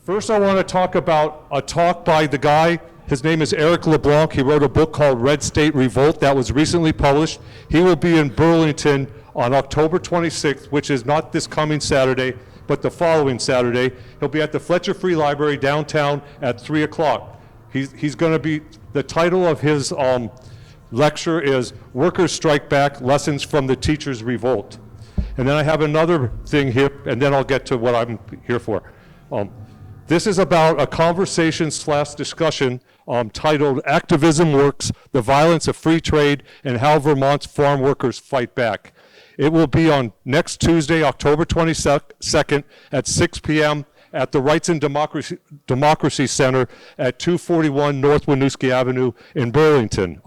First, I want to talk about a talk by the guy. His name is Eric LeBlanc. He wrote a book called Red State Revolt that was recently published. He will be in Burlington on October 26th, which is not this coming Saturday, but the following Saturday. He'll be at the Fletcher Free Library downtown at 3 o'clock. He's going to be, the title of his lecture is Workers Strike Back, Lessons from the Teachers' Revolt. And then I have another thing here, and then I'll get to what I'm here for. This is about a conversation/discussion titled Activism Works, the Violence of Free Trade, and How Vermont's Farm Workers Fight Back. It will be on next Tuesday, October 22nd at 6 p.m. at the Rights and Democracy Center at 241 North Winooski Avenue in Burlington.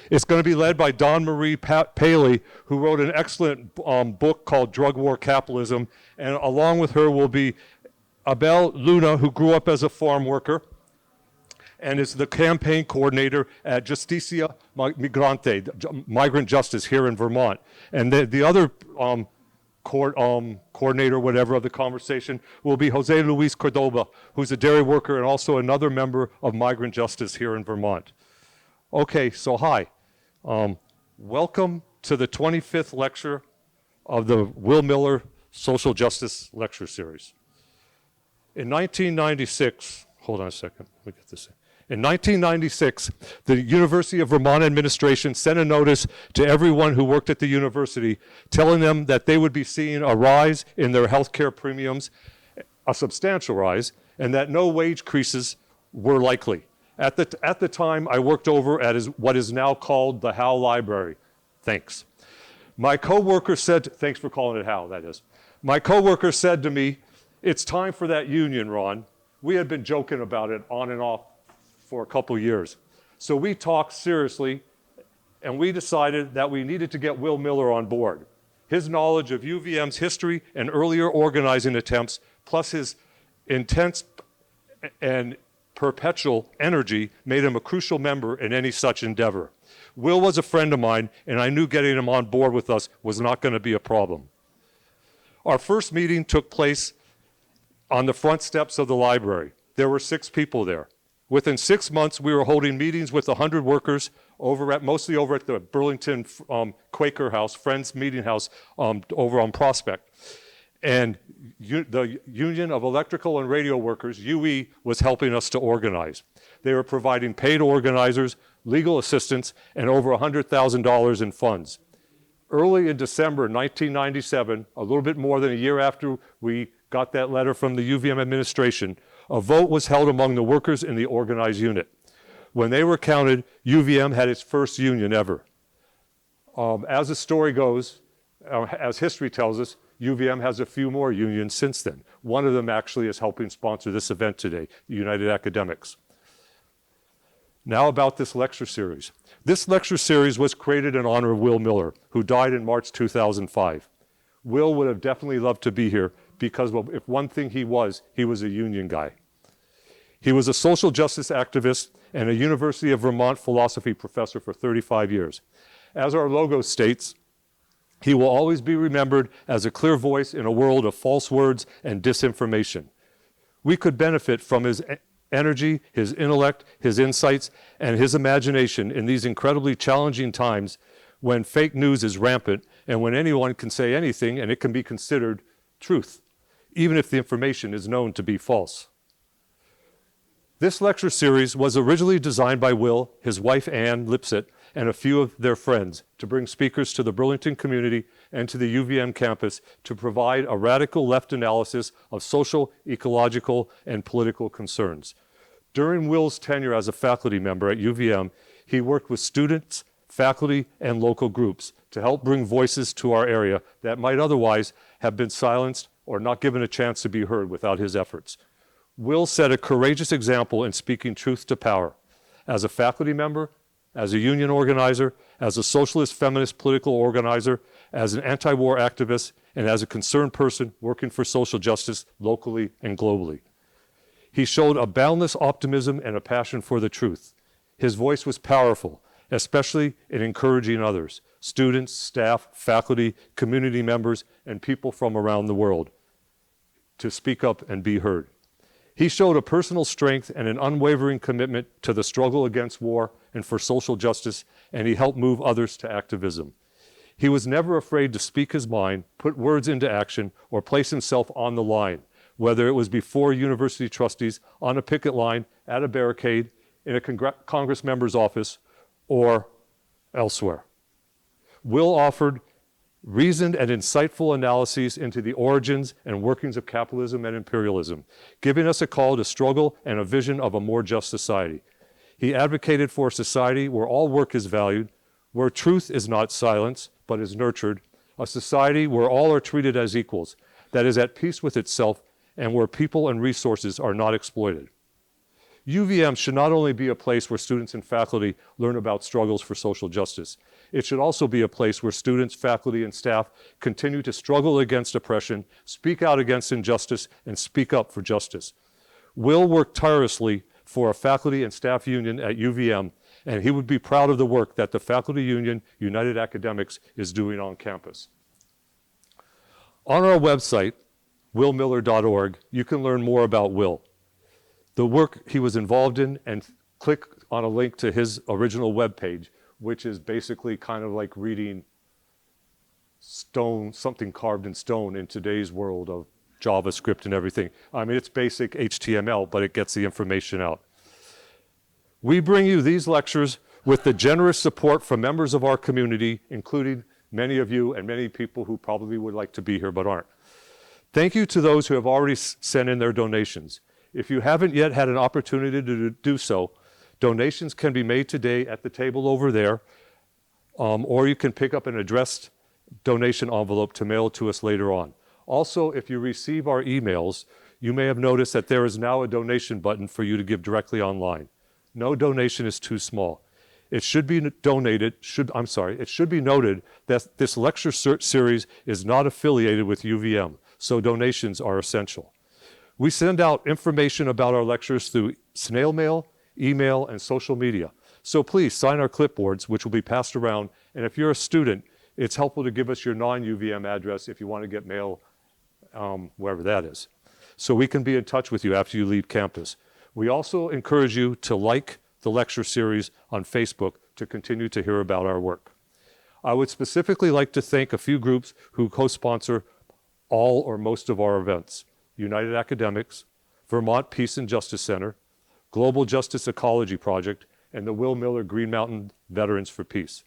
It's going to be led by Dawn Marie Paley, who wrote an excellent book called Drug War Capitalism, and along with her will be Abel Luna, who grew up as a farm worker and is the campaign coordinator at Justicia Migrante, Migrant Justice here in Vermont. And the other coordinator, whatever, of the conversation will be Jose Luis Cordoba, who's a dairy worker and also another member of Migrant Justice here in Vermont. Okay, so hi. Welcome to the 25th lecture of the Will Miller Social Justice Lecture Series. In 1996, hold on a second, let me get this in. In 1996, the University of Vermont administration sent a notice to everyone who worked at the university telling them that they would be seeing a rise in their healthcare premiums, a substantial rise, and that no wage increases were likely. At the time, I worked over at what is now called the Howe Library. Thanks. My coworker said, thanks for calling it Howe, that is. My coworker said to me, "It's time for that union, Ron." We had been joking about it on and off for a couple years. So we talked seriously, and we decided that we needed to get Will Miller on board. His knowledge of UVM's history and earlier organizing attempts, plus his intense and perpetual energy, made him a crucial member in any such endeavor. Will was a friend of mine, and I knew getting him on board with us was not going to be a problem. Our first meeting took place on the front steps of the library. There were 6 people there. Within 6 months, we were holding meetings with 100 workers mostly over at the Burlington Quaker House, Friends Meeting House over on Prospect. And the Union of Electrical and Radio Workers, UE, was helping us to organize. They were providing paid organizers, legal assistance, and over $100,000 in funds. Early in December 1997, a little bit more than a year after we got that letter from the UVM administration, a vote was held among the workers in the organized unit. When they were counted, UVM had its first union ever. As the story goes, as history tells us, UVM has a few more unions since then. One of them actually is helping sponsor this event today, United Academics. Now about this lecture series. This lecture series was created in honor of Will Miller, who died in March 2005. Will would have definitely loved to be here because if one thing he was a union guy. He was a social justice activist and a University of Vermont philosophy professor for 35 years. As our logo states, he will always be remembered as a clear voice in a world of false words and disinformation. We could benefit from his energy, his intellect, his insights, and his imagination in these incredibly challenging times when fake news is rampant and when anyone can say anything and it can be considered truth, even if the information is known to be false. This lecture series was originally designed by Will, his wife Ann Lipset, and a few of their friends to bring speakers to the Burlington community and to the UVM campus to provide a radical left analysis of social, ecological, and political concerns. During Will's tenure as a faculty member at UVM, he worked with students, faculty, and local groups to help bring voices to our area that might otherwise have been silenced or not given a chance to be heard without his efforts. Will set a courageous example in speaking truth to power. As a faculty member, as a union organizer, as a socialist feminist political organizer, as an anti-war activist, and as a concerned person working for social justice locally and globally. He showed a boundless optimism and a passion for the truth. His voice was powerful, especially in encouraging others, students, staff, faculty, community members, and people from around the world to speak up and be heard. He showed a personal strength and an unwavering commitment to the struggle against war and for social justice, and he helped move others to activism. He was never afraid to speak his mind, put words into action, or place himself on the line, whether it was before university trustees, on a picket line, at a barricade, in a Congress member's office, or elsewhere. Will offered reasoned and insightful analyses into the origins and workings of capitalism and imperialism, giving us a call to struggle and a vision of a more just society. He advocated for a society where all work is valued, where truth is not silenced, but is nurtured, a society where all are treated as equals, that is at peace with itself, and where people and resources are not exploited. UVM should not only be a place where students and faculty learn about struggles for social justice, it should also be a place where students, faculty, and staff continue to struggle against oppression, speak out against injustice, and speak up for justice. Will worked tirelessly for a faculty and staff union at UVM, and he would be proud of the work that the Faculty Union United Academics is doing on campus. On our website, willmiller.org, you can learn more about Will, the work he was involved in, and click on a link to his original webpage, which is basically kind of like reading stone, something carved in stone in today's world of JavaScript and everything. I mean, it's basic HTML, but it gets the information out. We bring you these lectures with the generous support from members of our community, including many of you and many people who probably would like to be here but aren't. Thank you to those who have already sent in their donations. If you haven't yet had an opportunity to do so, donations can be made today at the table over there, or you can pick up an addressed donation envelope to mail to us later on. Also, if you receive our emails, you may have noticed that there is now a donation button for you to give directly online. No donation is too small. It should be noted that this lecture series is not affiliated with UVM, so donations are essential. We send out information about our lectures through snail mail, email, and social media. So please sign our clipboards, which will be passed around. And if you're a student, it's helpful to give us your non-UVM address if you want to get mail, wherever that is, so we can be in touch with you after you leave campus. We also encourage you to like the lecture series on Facebook to continue to hear about our work. I would specifically like to thank a few groups who co-sponsor all or most of our events: United Academics, Vermont Peace and Justice Center, Global Justice Ecology Project, and the Will Miller Green Mountain Veterans for Peace.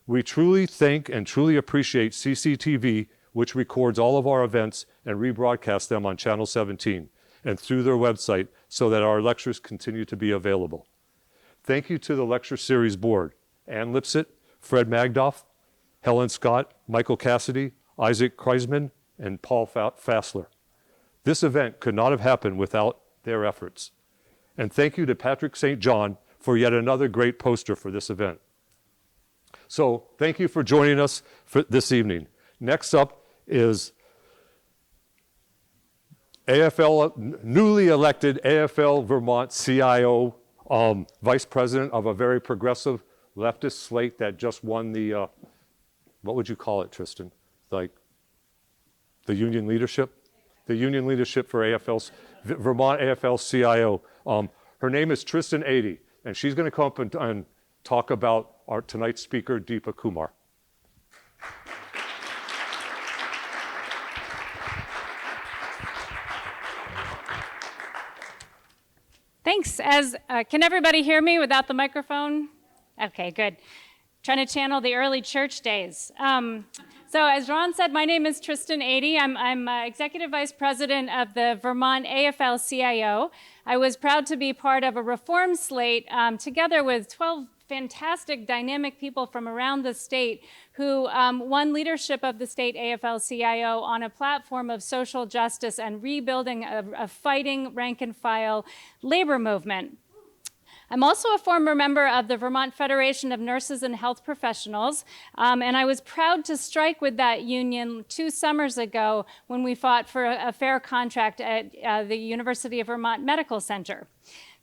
We truly thank and truly appreciate CCTV, which records all of our events and rebroadcasts them on Channel 17 and through their website so that our lectures continue to be available. Thank you to the lecture series board: Ann Lipsett, Fred Magdoff, Helen Scott, Michael Cassidy, Isaac Kreisman, and Paul Fassler. This event could not have happened without their efforts. And thank you to Patrick St. John for yet another great poster for this event. So thank you for joining us for this evening. Next up is newly elected AFL Vermont CIO, Vice President of a very progressive leftist slate that just won the, what would you call it, Tristan? Like the union leadership? The union leadership for Vermont AFL CIO. Her name is Tristan 80, and she's going to come up and talk about our tonight's speaker, Deepa Kumar. Thanks. Can everybody hear me without the microphone? Okay, good. Trying to channel the early church days. So as Ron said, my name is Tristan 80. I'm Executive Vice President of the Vermont AFL-CIO. I was proud to be part of a reform slate together with 12 fantastic, dynamic people from around the state who won leadership of the state AFL-CIO on a platform of social justice and rebuilding a fighting rank-and-file labor movement. I'm also a former member of the Vermont Federation of Nurses and Health Professionals, and I was proud to strike with that union 2 summers ago when we fought for a fair contract at the University of Vermont Medical Center.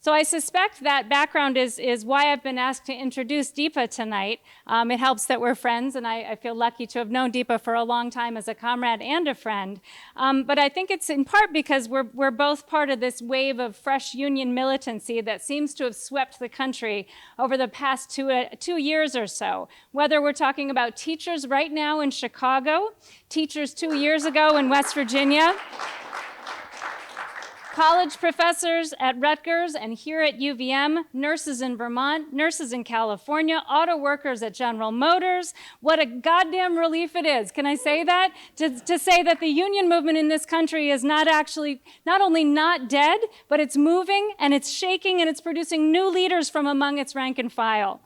So I suspect that background is why I've been asked to introduce Deepa tonight. It helps that we're friends, and I feel lucky to have known Deepa for a long time as a comrade and a friend. But I think it's in part because we're both part of this wave of fresh union militancy that seems to have swept the country over the past 2 years or so. Whether we're talking about teachers right now in Chicago, teachers 2 years ago in West Virginia, college professors at Rutgers and here at UVM, nurses in Vermont, nurses in California, auto workers at General Motors. What a goddamn relief it is, can I say that? To say that the union movement in this country is not only not dead, but it's moving and it's shaking and it's producing new leaders from among its rank and file.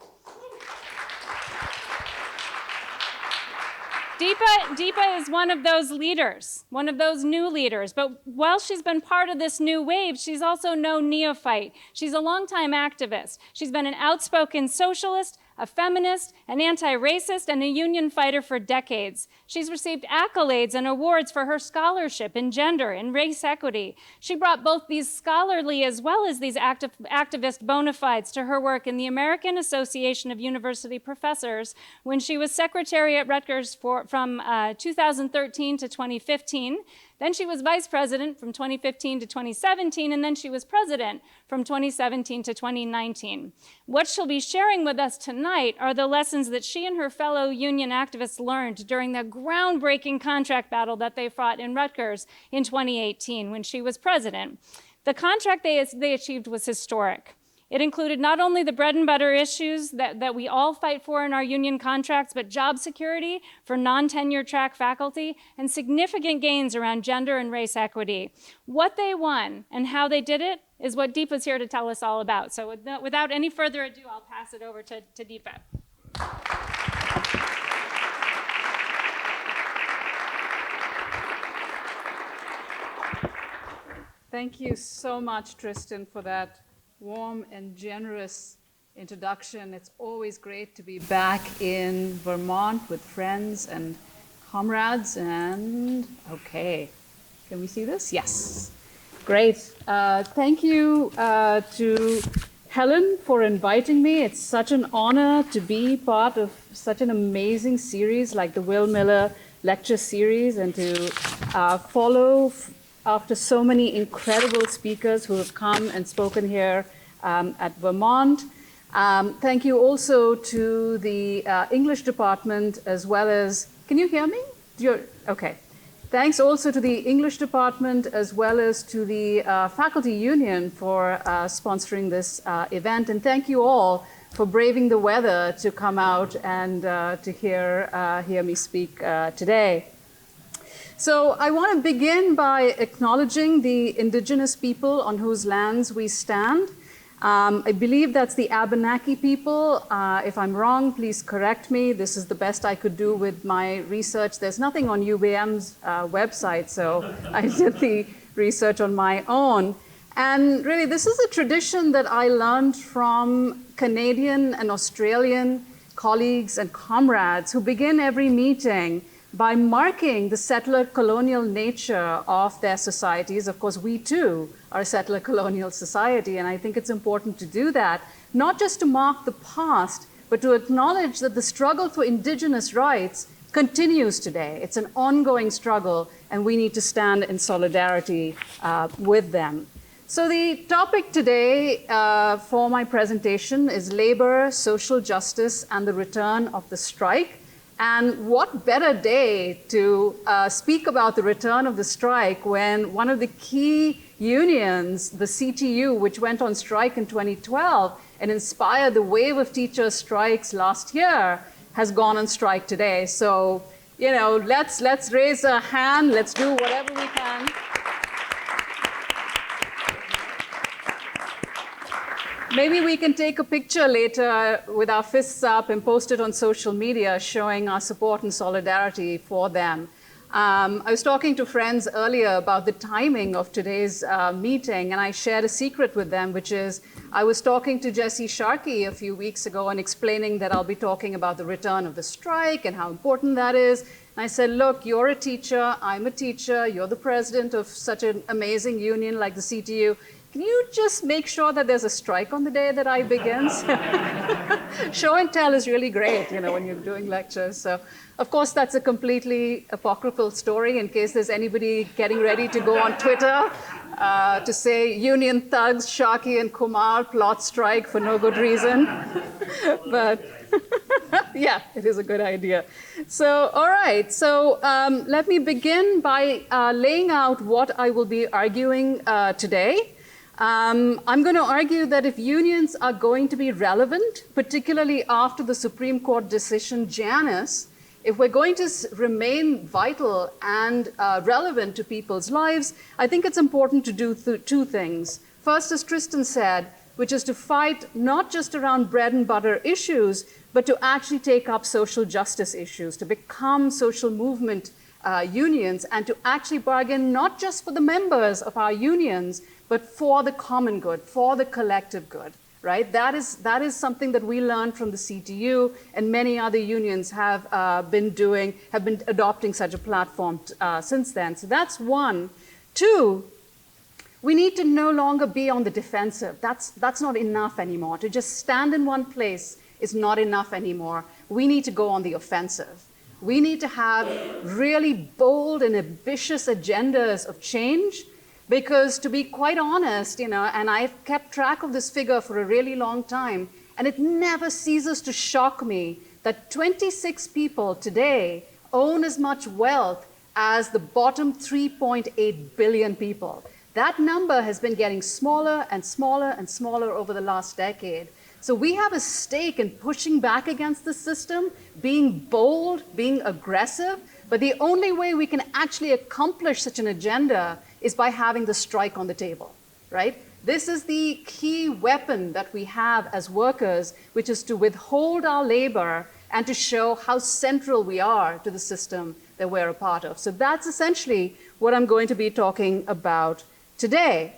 Deepa is one of those leaders, one of those new leaders. But while she's been part of this new wave, she's also no neophyte. She's a longtime activist. She's been an outspoken socialist, a feminist, an anti-racist, and a union fighter for decades. She's received accolades and awards for her scholarship in gender and race equity. She brought both these scholarly as well as these activist bona fides to her work in the American Association of University Professors when she was secretary at Rutgers from 2013 to 2015. Then she was vice president from 2015 to 2017, and then she was president from 2017 to 2019. What she'll be sharing with us tonight are the lessons that she and her fellow union activists learned during the groundbreaking contract battle that they fought in Rutgers in 2018 when she was president. The contract they achieved was historic. It included not only the bread and butter issues that we all fight for in our union contracts, but job security for non-tenure track faculty and significant gains around gender and race equity. What they won and how they did it is what Deepa's here to tell us all about. So without any further ado, I'll pass it over to Deepa. Thank you so much, Tristan, for that warm and generous introduction. It's always great to be back in Vermont with friends and comrades. And okay, can we see this? Yes, great. Thank you to Helen for inviting me. It's such an honor to be part of such an amazing series like the Will Miller Lecture Series and to follow after so many incredible speakers who have come and spoken here at Vermont. Thank you also to the English department as well as, can you hear me? Okay. Thanks also to the English department as well as to the faculty union for sponsoring this event. And thank you all for braving the weather to come out and to hear me speak today. So I want to begin by acknowledging the indigenous people on whose lands we stand. I believe that's the Abenaki people. If I'm wrong, please correct me. This is the best I could do with my research. There's nothing on UVM's website, so I did the research on my own. And really, this is a tradition that I learned from Canadian and Australian colleagues and comrades who begin every meeting by marking the settler colonial nature of their societies. Of course, we too are a settler colonial society, and I think it's important to do that, not just to mark the past, but to acknowledge that the struggle for indigenous rights continues today. It's an ongoing struggle, and we need to stand in solidarity with them. So the topic today for my presentation is labor, social justice, and the return of the strike. And what better day to speak about the return of the strike when one of the key unions, the CTU, which went on strike in 2012 and inspired the wave of teacher strikes last year, has gone on strike today. So, you know, let's raise a hand, let's do whatever we can. Maybe we can take a picture later with our fists up and post it on social media showing our support and solidarity for them. I was talking to friends earlier about the timing of today's meeting, and I shared a secret with them, which is I was talking to Jesse Sharkey a few weeks ago and explaining that I'll be talking about the return of the strike and how important that is. And I said, look, you're a teacher, I'm a teacher, you're the president of such an amazing union like the CTU. Can you just make sure that there's a strike on the day that I begin? Show and tell is really great, when you're doing lectures. So, of course, that's a completely apocryphal story in case there's anybody getting ready to go on Twitter to say union thugs, Sharkey and Kumar plot strike for no good reason. But yeah, it is a good idea. So, all right. So let me begin by laying out what I will be arguing today. I'm going to argue that if unions are going to be relevant, particularly after the Supreme Court decision Janus, if we're going to remain vital and relevant to people's lives, I think it's important to do two things. First, as Tristan said, which is to fight not just around bread and butter issues, but to actually take up social justice issues, to become social movement unions, and to actually bargain not just for the members of our unions, but for the common good, for the collective good, right? That is something that we learned from the CTU, and many other unions have been adopting such a platform since then. So that's one. Two, we need to no longer be on the defensive. That's not enough anymore. To just stand in one place is not enough anymore. We need to go on the offensive. We need to have really bold and ambitious agendas of change, because to be quite honest, and I've kept track of this figure for a really long time, and it never ceases to shock me that 26 people today own as much wealth as the bottom 3.8 billion people. That number has been getting smaller and smaller and smaller over the last decade. So we have a stake in pushing back against the system, being bold, being aggressive, but the only way we can actually accomplish such an agenda is by having the strike on the table, right? This is the key weapon that we have as workers, which is to withhold our labor and to show how central we are to the system that we're a part of. So that's essentially what I'm going to be talking about today.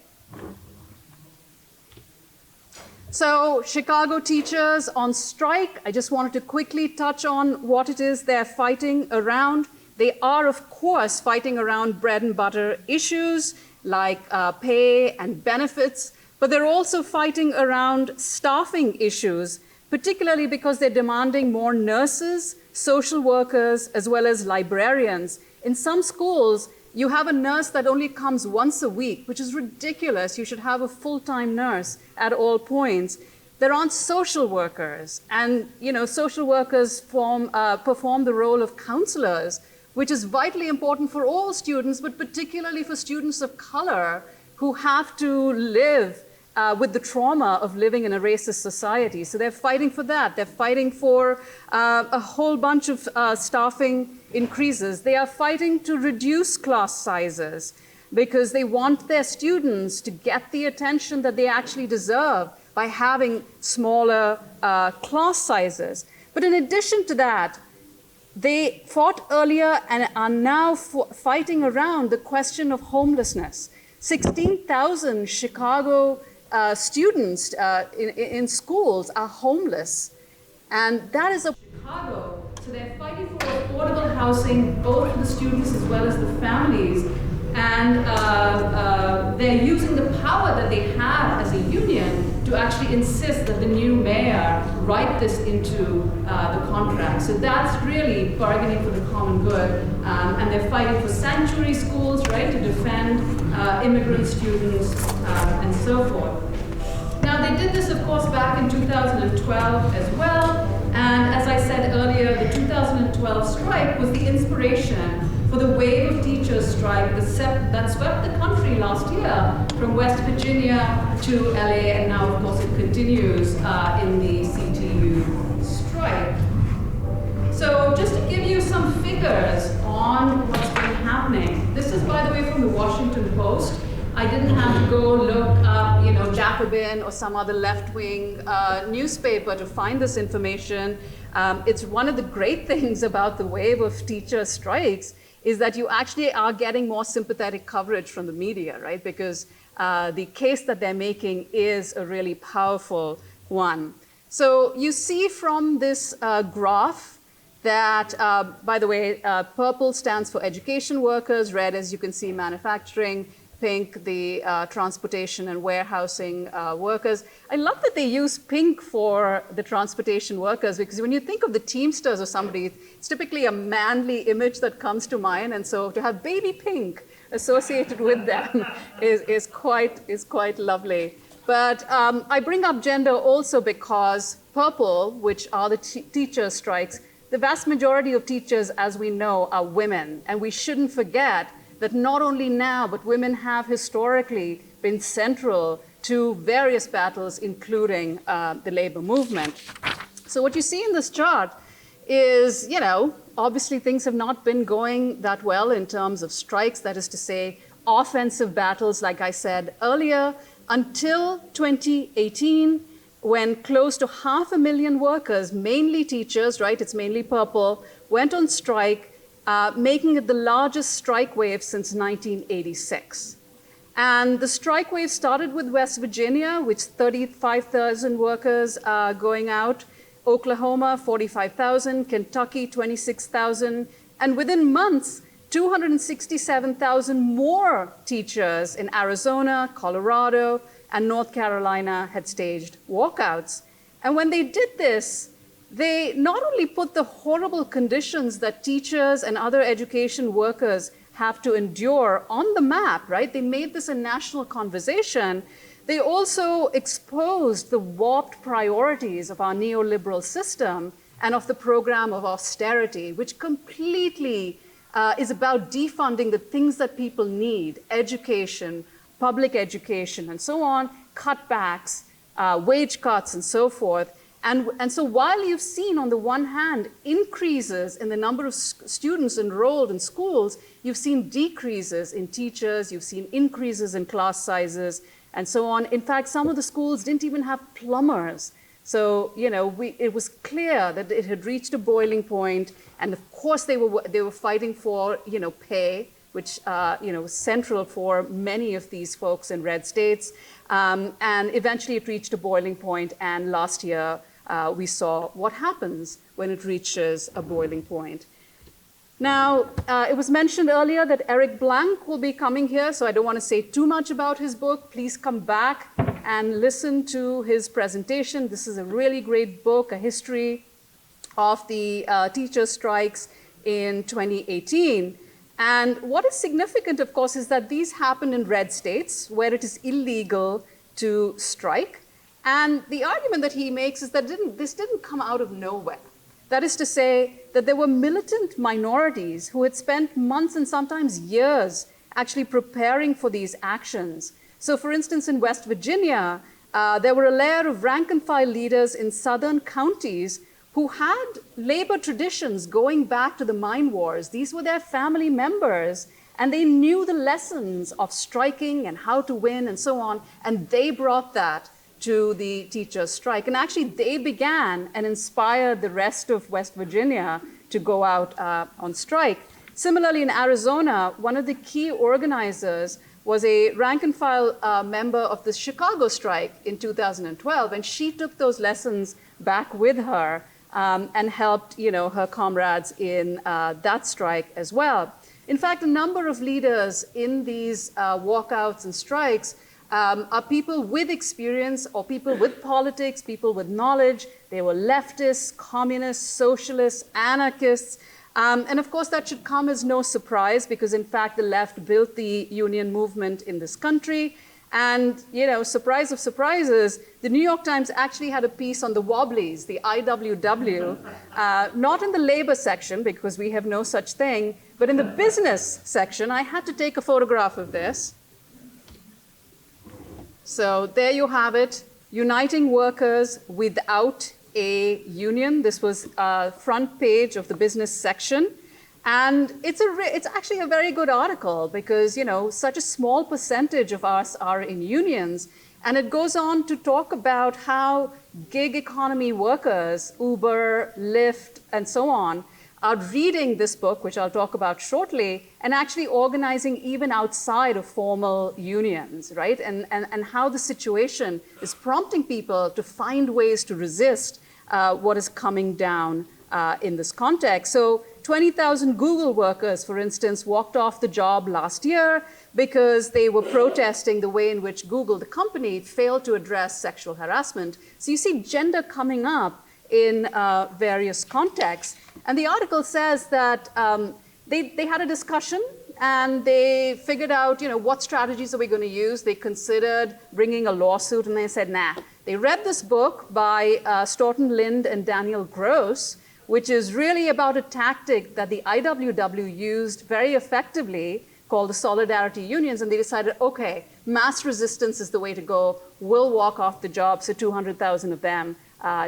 So Chicago teachers on strike, I just wanted to quickly touch on what it is they're fighting around. They are, of course, fighting around bread and butter issues like pay and benefits, but they're also fighting around staffing issues, particularly because they're demanding more nurses, social workers, as well as librarians. In some schools, you have a nurse that only comes once a week, which is ridiculous. You should have a full-time nurse at all points. There aren't social workers, and social workers perform the role of counselors, which is vitally important for all students, but particularly for students of color who have to live with the trauma of living in a racist society. So they're fighting for that. They're fighting for a whole bunch of staffing increases. They are fighting to reduce class sizes because they want their students to get the attention that they actually deserve by having smaller class sizes. But in addition to that, they fought earlier and are now fighting around the question of homelessness. 16,000 Chicago students in schools are homeless, and that is a Chicago. So they're fighting for affordable housing, both for the students as well as the families, and they're using the power that they have as a union to actually insist that the new mayor write this into the contract. So that's really bargaining for the common good, and they're fighting for sanctuary schools, right, to defend immigrant students and so forth. Now, they did this, of course, back in 2012 as well, and as I said earlier, the 2012 strike was the inspiration for the wave of teachers' strike that swept the country last year from West Virginia to LA, and now, of course, it continues in the CTU strike. So just to give you some figures on what's been happening, this is, by the way, from the Washington Post. I didn't have to go look up, Jacobin or some other left-wing newspaper to find this information. It's one of the great things about the wave of teacher strikes is that you actually are getting more sympathetic coverage from the media, right? Because the case that they're making is a really powerful one. So you see from this graph that, by the way, purple stands for education workers, red, as you can see, manufacturing, pink, the transportation and warehousing workers. I love that they use pink for the transportation workers, because when you think of the Teamsters or somebody, it's typically a manly image that comes to mind, and so to have baby pink associated with them is quite lovely. But I bring up gender also because purple, which are the teacher strikes, the vast majority of teachers, as we know, are women, and we shouldn't forget that not only now, but women have historically been central to various battles, including the labor movement. So what you see in this chart is, obviously things have not been going that well in terms of strikes, that is to say, offensive battles, like I said earlier, until 2018, when close to 500,000 workers, mainly teachers, right, it's mainly purple, went on strike, making it the largest strike wave since 1986. And the strike wave started with West Virginia, with 35,000 workers going out, Oklahoma, 45,000, Kentucky, 26,000, and within months, 267,000 more teachers in Arizona, Colorado, and North Carolina had staged walkouts. And when they did this, they not only put the horrible conditions that teachers and other education workers have to endure on the map, right? They made this a national conversation. They also exposed the warped priorities of our neoliberal system and of the program of austerity, which completely is about defunding the things that people need: education, public education, and so on, cutbacks, wage cuts, and so forth. And so while you've seen, on the one hand, increases in the number of students enrolled in schools, you've seen decreases in teachers, you've seen increases in class sizes, and so on. In fact, some of the schools didn't even have plumbers. So, it was clear that it had reached a boiling point, and of course they were fighting for, pay, which was central for many of these folks in red states. And eventually it reached a boiling point, and last year we saw what happens when it reaches a boiling point. Now, it was mentioned earlier that Eric Blank will be coming here, so I don't want to say too much about his book. Please come back and listen to his presentation. This is a really great book, a history of the teacher strikes in 2018. And what is significant, of course, is that these happen in red states where it is illegal to strike. And the argument that he makes is that this didn't come out of nowhere. That is to say that there were militant minorities who had spent months and sometimes years actually preparing for these actions. So for instance, in West Virginia, there were a layer of rank and file leaders in southern counties who had labor traditions going back to the mine wars. These were their family members, and they knew the lessons of striking and how to win and so on, and they brought that to the teachers' strike. And actually, they began and inspired the rest of West Virginia to go out on strike. Similarly, in Arizona, one of the key organizers was a rank and file member of the Chicago strike in 2012, and she took those lessons back with her and helped her comrades in that strike as well. In fact, a number of leaders in these walkouts and strikes are people with experience or people with politics, people with knowledge. They were leftists, communists, socialists, anarchists. And of course, that should come as no surprise because, in fact, the left built the union movement in this country. And, surprise of surprises, the New York Times actually had a piece on the Wobblies, the IWW, not in the labor section because we have no such thing, but in the business section. I had to take a photograph of this. So there you have it, uniting workers without a union. This was front page of the business section. And it's actually a very good article because, such a small percentage of us are in unions. And it goes on to talk about how gig economy workers, Uber, Lyft, and so on, are reading this book, which I'll talk about shortly, and actually organizing even outside of formal unions, right? And how the situation is prompting people to find ways to resist what is coming down in this context. So 20,000 Google workers, for instance, walked off the job last year because they were protesting the way in which Google, the company, failed to address sexual harassment. So you see gender coming up in various contexts. And the article says that they had a discussion and they figured out, what strategies are we going to use? They considered bringing a lawsuit, and they said, nah. They read this book by Stoughton Lind and Daniel Gross, which is really about a tactic that the IWW used very effectively called the Solidarity Unions, and they decided, okay, mass resistance is the way to go. We'll walk off the job. So 200,000 of them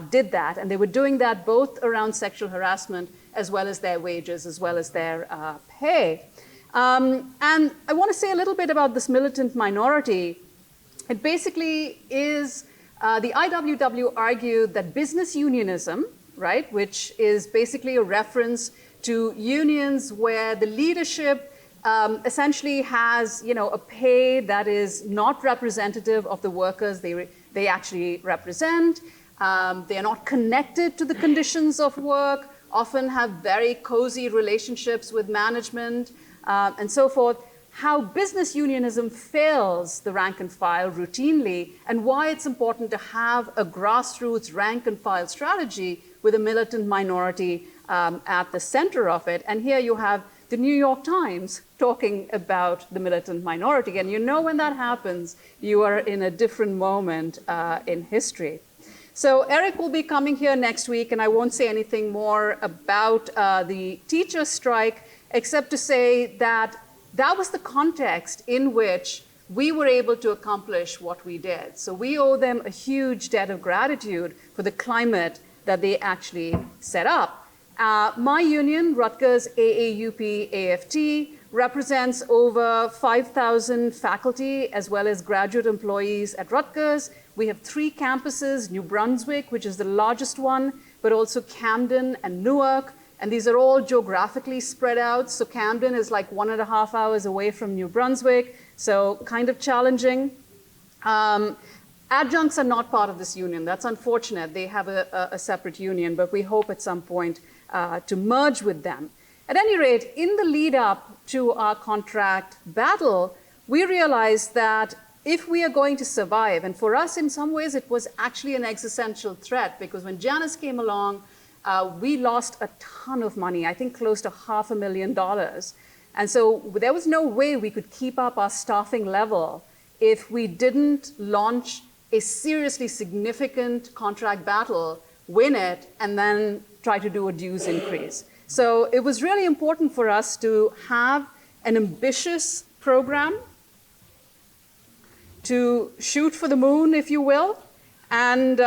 did that, and they were doing that both around sexual harassment as well as their wages, as well as their pay. And I want to say a little bit about this militant minority. It basically is, the IWW argued that business unionism, right, which is basically a reference to unions where the leadership essentially has, a pay that is not representative of the workers they actually represent. They are not connected to the conditions of work, often have very cozy relationships with management, and so forth. How business unionism fails the rank and file routinely, and why it's important to have a grassroots rank and file strategy with a militant minority at the center of it. And here you have the New York Times talking about the militant minority. And when that happens, you are in a different moment in history. So Eric will be coming here next week, and I won't say anything more about the teacher strike, except to say that that was the context in which we were able to accomplish what we did. So we owe them a huge debt of gratitude for the climate that they actually set up. My union, Rutgers AAUP-AFT, represents over 5,000 faculty as well as graduate employees at Rutgers. We have 3 campuses, New Brunswick, which is the largest one, but also Camden and Newark. And these are all geographically spread out. So Camden is like 1.5 hours away from New Brunswick, so kind of challenging. Adjuncts are not part of this union. That's unfortunate. They have a separate union, but we hope at some point to merge with them. At any rate, in the lead up to our contract battle, we realized that if we are going to survive, and for us in some ways it was actually an existential threat, because when Janice came along, we lost a ton of money, I think close to $500,000. And so there was no way we could keep up our staffing level if we didn't launch a seriously significant contract battle, win it, and then try to do a dues increase. So it was really important for us to have an ambitious program, to shoot for the moon, if you will. And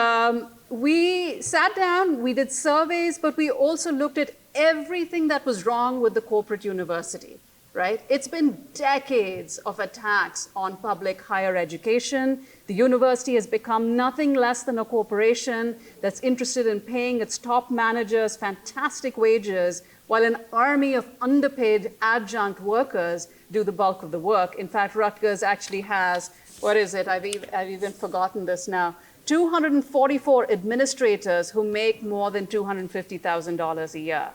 we sat down, we did surveys, but we also looked at everything that was wrong with the corporate university, right? It's been decades of attacks on public higher education. The university has become nothing less than a corporation that's interested in paying its top managers fantastic wages, while an army of underpaid adjunct workers do the bulk of the work. In fact, Rutgers actually has, what is it? I've even forgotten this now. 244 administrators who make more than $250,000 a year,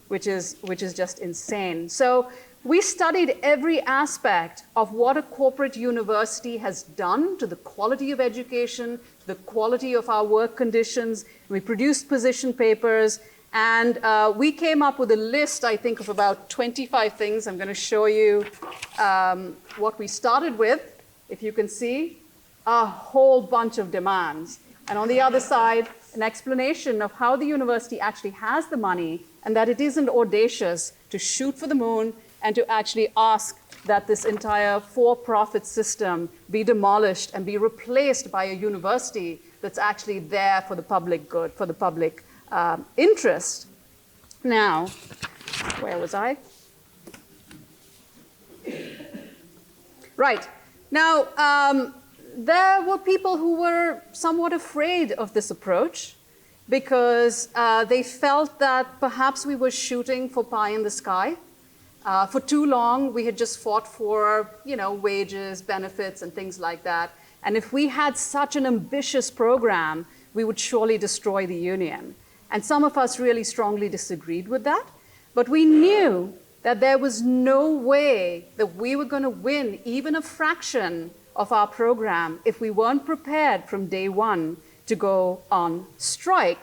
which is just insane. So we studied every aspect of what a corporate university has done to the quality of education, to the quality of our work conditions. We produced position papers, and we came up with a list, I think, of about 25 things. I'm going to show you what we started with, if you can see. A whole bunch of demands. And on the other side, an explanation of how the university actually has the money and that it isn't audacious to shoot for the moon and to actually ask that this entire for-profit system be demolished and be replaced by a university that's actually there for the public good, for the public interest. Now, where was I? Right. Now, there were people who were somewhat afraid of this approach because they felt that perhaps we were shooting for pie in the sky. For too long, we had just fought for, wages, benefits, and things like that. And if we had such an ambitious program, we would surely destroy the union. And some of us really strongly disagreed with that. But we knew that there was no way that we were going to win even a fraction of our program if we weren't prepared from day one to go on strike.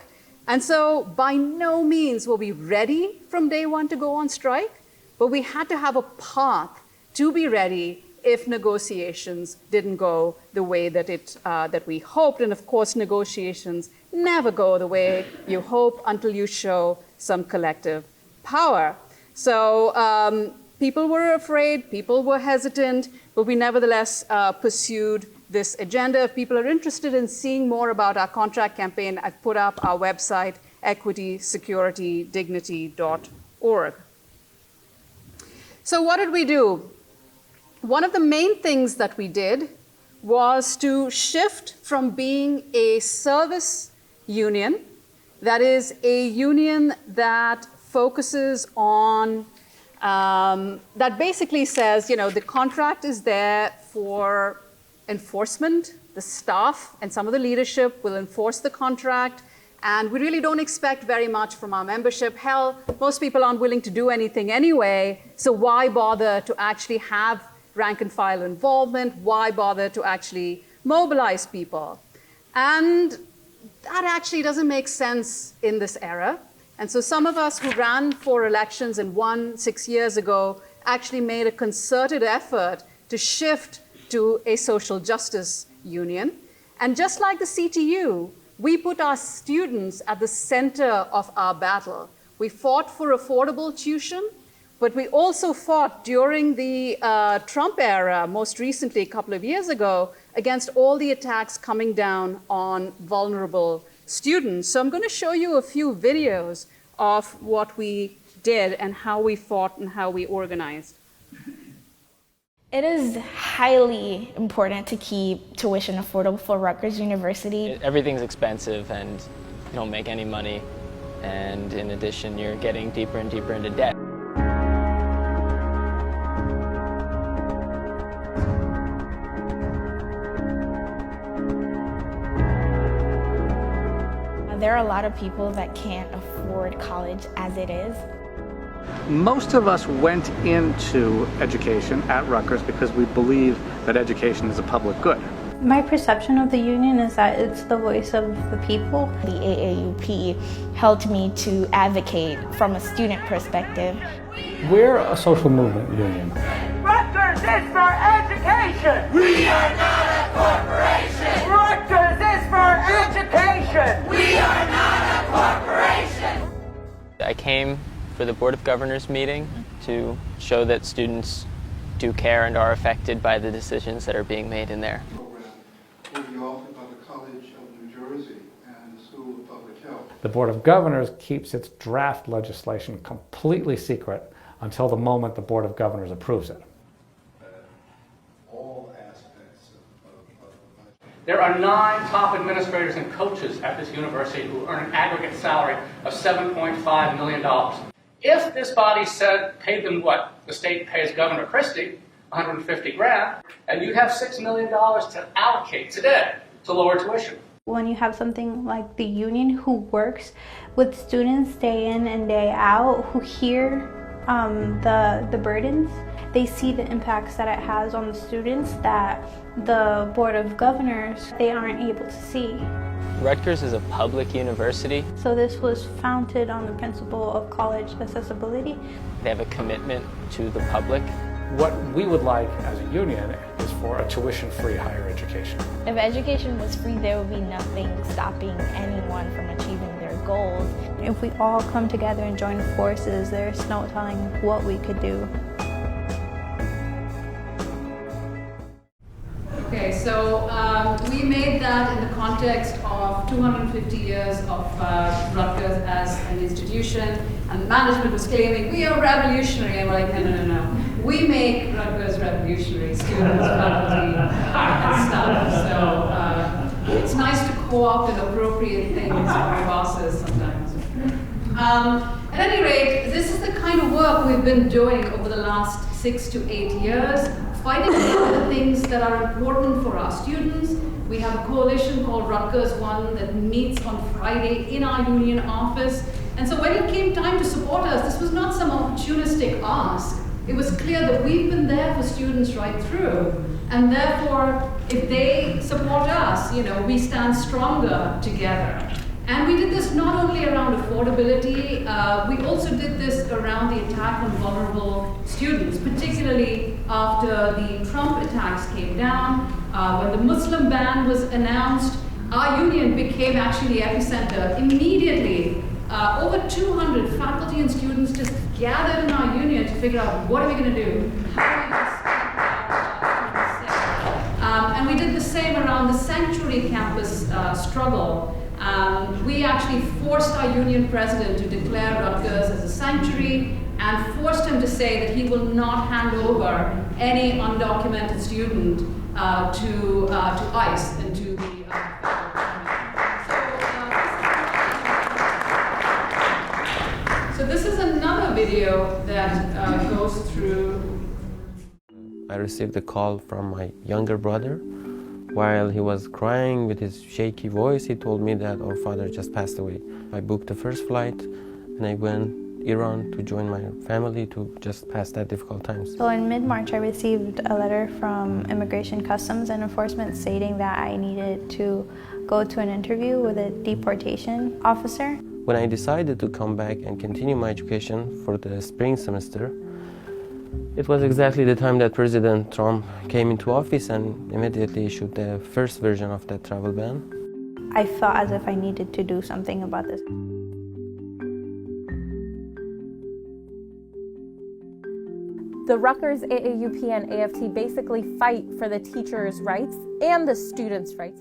And so by no means were we ready from day one to go on strike, but we had to have a path to be ready if negotiations didn't go the way that we hoped. And of course, negotiations never go the way you hope until you show some collective power. So people were afraid, people were hesitant, but we nevertheless pursued this agenda. If people are interested in seeing more about our contract campaign, I've put up our website, equitysecuritydignity.org. So what did we do? One of the main things that we did was to shift from being a service union, that is a union that focuses on, that basically says, the contract is there for enforcement. The staff and some of the leadership will enforce the contract, and we really don't expect very much from our membership. Hell, most people aren't willing to do anything anyway, so why bother to actually have rank and file involvement? Why bother to actually mobilize people? And that actually doesn't make sense in this era. And so some of us who ran for elections and won 6 years ago actually made a concerted effort to shift to a social justice union. And just like the CTU, we put our students at the center of our battle. We fought for affordable tuition, but we also fought during the Trump era, most recently a couple of years ago, against all the attacks coming down on vulnerable students. So I'm going to show you a few videos of what we did and how we fought and how we organized. It is highly important to keep tuition affordable for Rutgers University. Everything's expensive and you don't make any money. And in addition, you're getting deeper and deeper into debt. There are a lot of people that can't afford college as it is. Most of us went into education at Rutgers because we believe that education is a public good. My perception of the union is that it's the voice of the people. The AAUP helped me to advocate from a student perspective. We're a social movement union. Rutgers is for education! We are not a corporation! Rutgers is for education! We are not a corporation! I came for the Board of Governors meeting to show that students do care and are affected by the decisions that are being made in there. Will be offered by the College of New Jersey and the School of Public Health. The Board of Governors keeps its draft legislation completely secret until the moment the Board of Governors approves it. All aspects of the budget. There are 9 top administrators and coaches at this university who earn an aggregate salary of $7.5 million. If this body paid them what the state pays Governor Christie, $150,000, and you have $6 million to allocate today to lower tuition. When you have something like the union who works with students day in and day out, who hear the burdens, they see the impacts that it has on the students that the Board of Governors, they aren't able to see. Rutgers is a public university. So this was founded on the principle of college accessibility. They have a commitment to the public. What we would like as a union is for a tuition-free higher education. If education was free, there would be nothing stopping anyone from achieving their goals. If we all come together and join forces, there's no telling what we could do. Okay, so we made that in the context of 250 years of Rutgers as an institution, and management was claiming, we are revolutionary, and we're like, no. We make Rutgers revolutionary, students, faculty, and staff. So it's nice to co-opt and appropriate things from our bosses sometimes. At any rate, this is the kind of work we've been doing over the last 6 to 8 years, fighting for the things that are important for our students, We have a coalition called Rutgers One that meets on Friday in our union office. And so when it came time to support us, this was not some opportunistic ask. It was clear that we've been there for students right through. And therefore, if they support us, we stand stronger together. And we did this not only around affordability, we also did this around the attack on vulnerable students, particularly after the Trump attacks came down. When the Muslim ban was announced, our union became actually the epicenter. Immediately, over 200 faculty and students just gathered in our union to figure out, what are we going to do? How are we going to stop our and we did the same around the sanctuary campus struggle. We actually forced our union president to declare Rutgers as a sanctuary and forced him to say that he will not hand over any undocumented student to ICE and to the So this is another video that goes through. I received a call from my younger brother. While he was crying with his shaky voice, he told me that our father just passed away. I booked the first flight and I went Iran to join my family to just pass that difficult times. So in mid-March, I received a letter from Immigration Customs and Enforcement stating that I needed to go to an interview with a deportation officer. When I decided to come back and continue my education for the spring semester, it was exactly the time that President Trump came into office and immediately issued the first version of that travel ban. I felt as if I needed to do something about this. The Rutgers AAUP and AFT basically fight for the teachers' rights and the students' rights.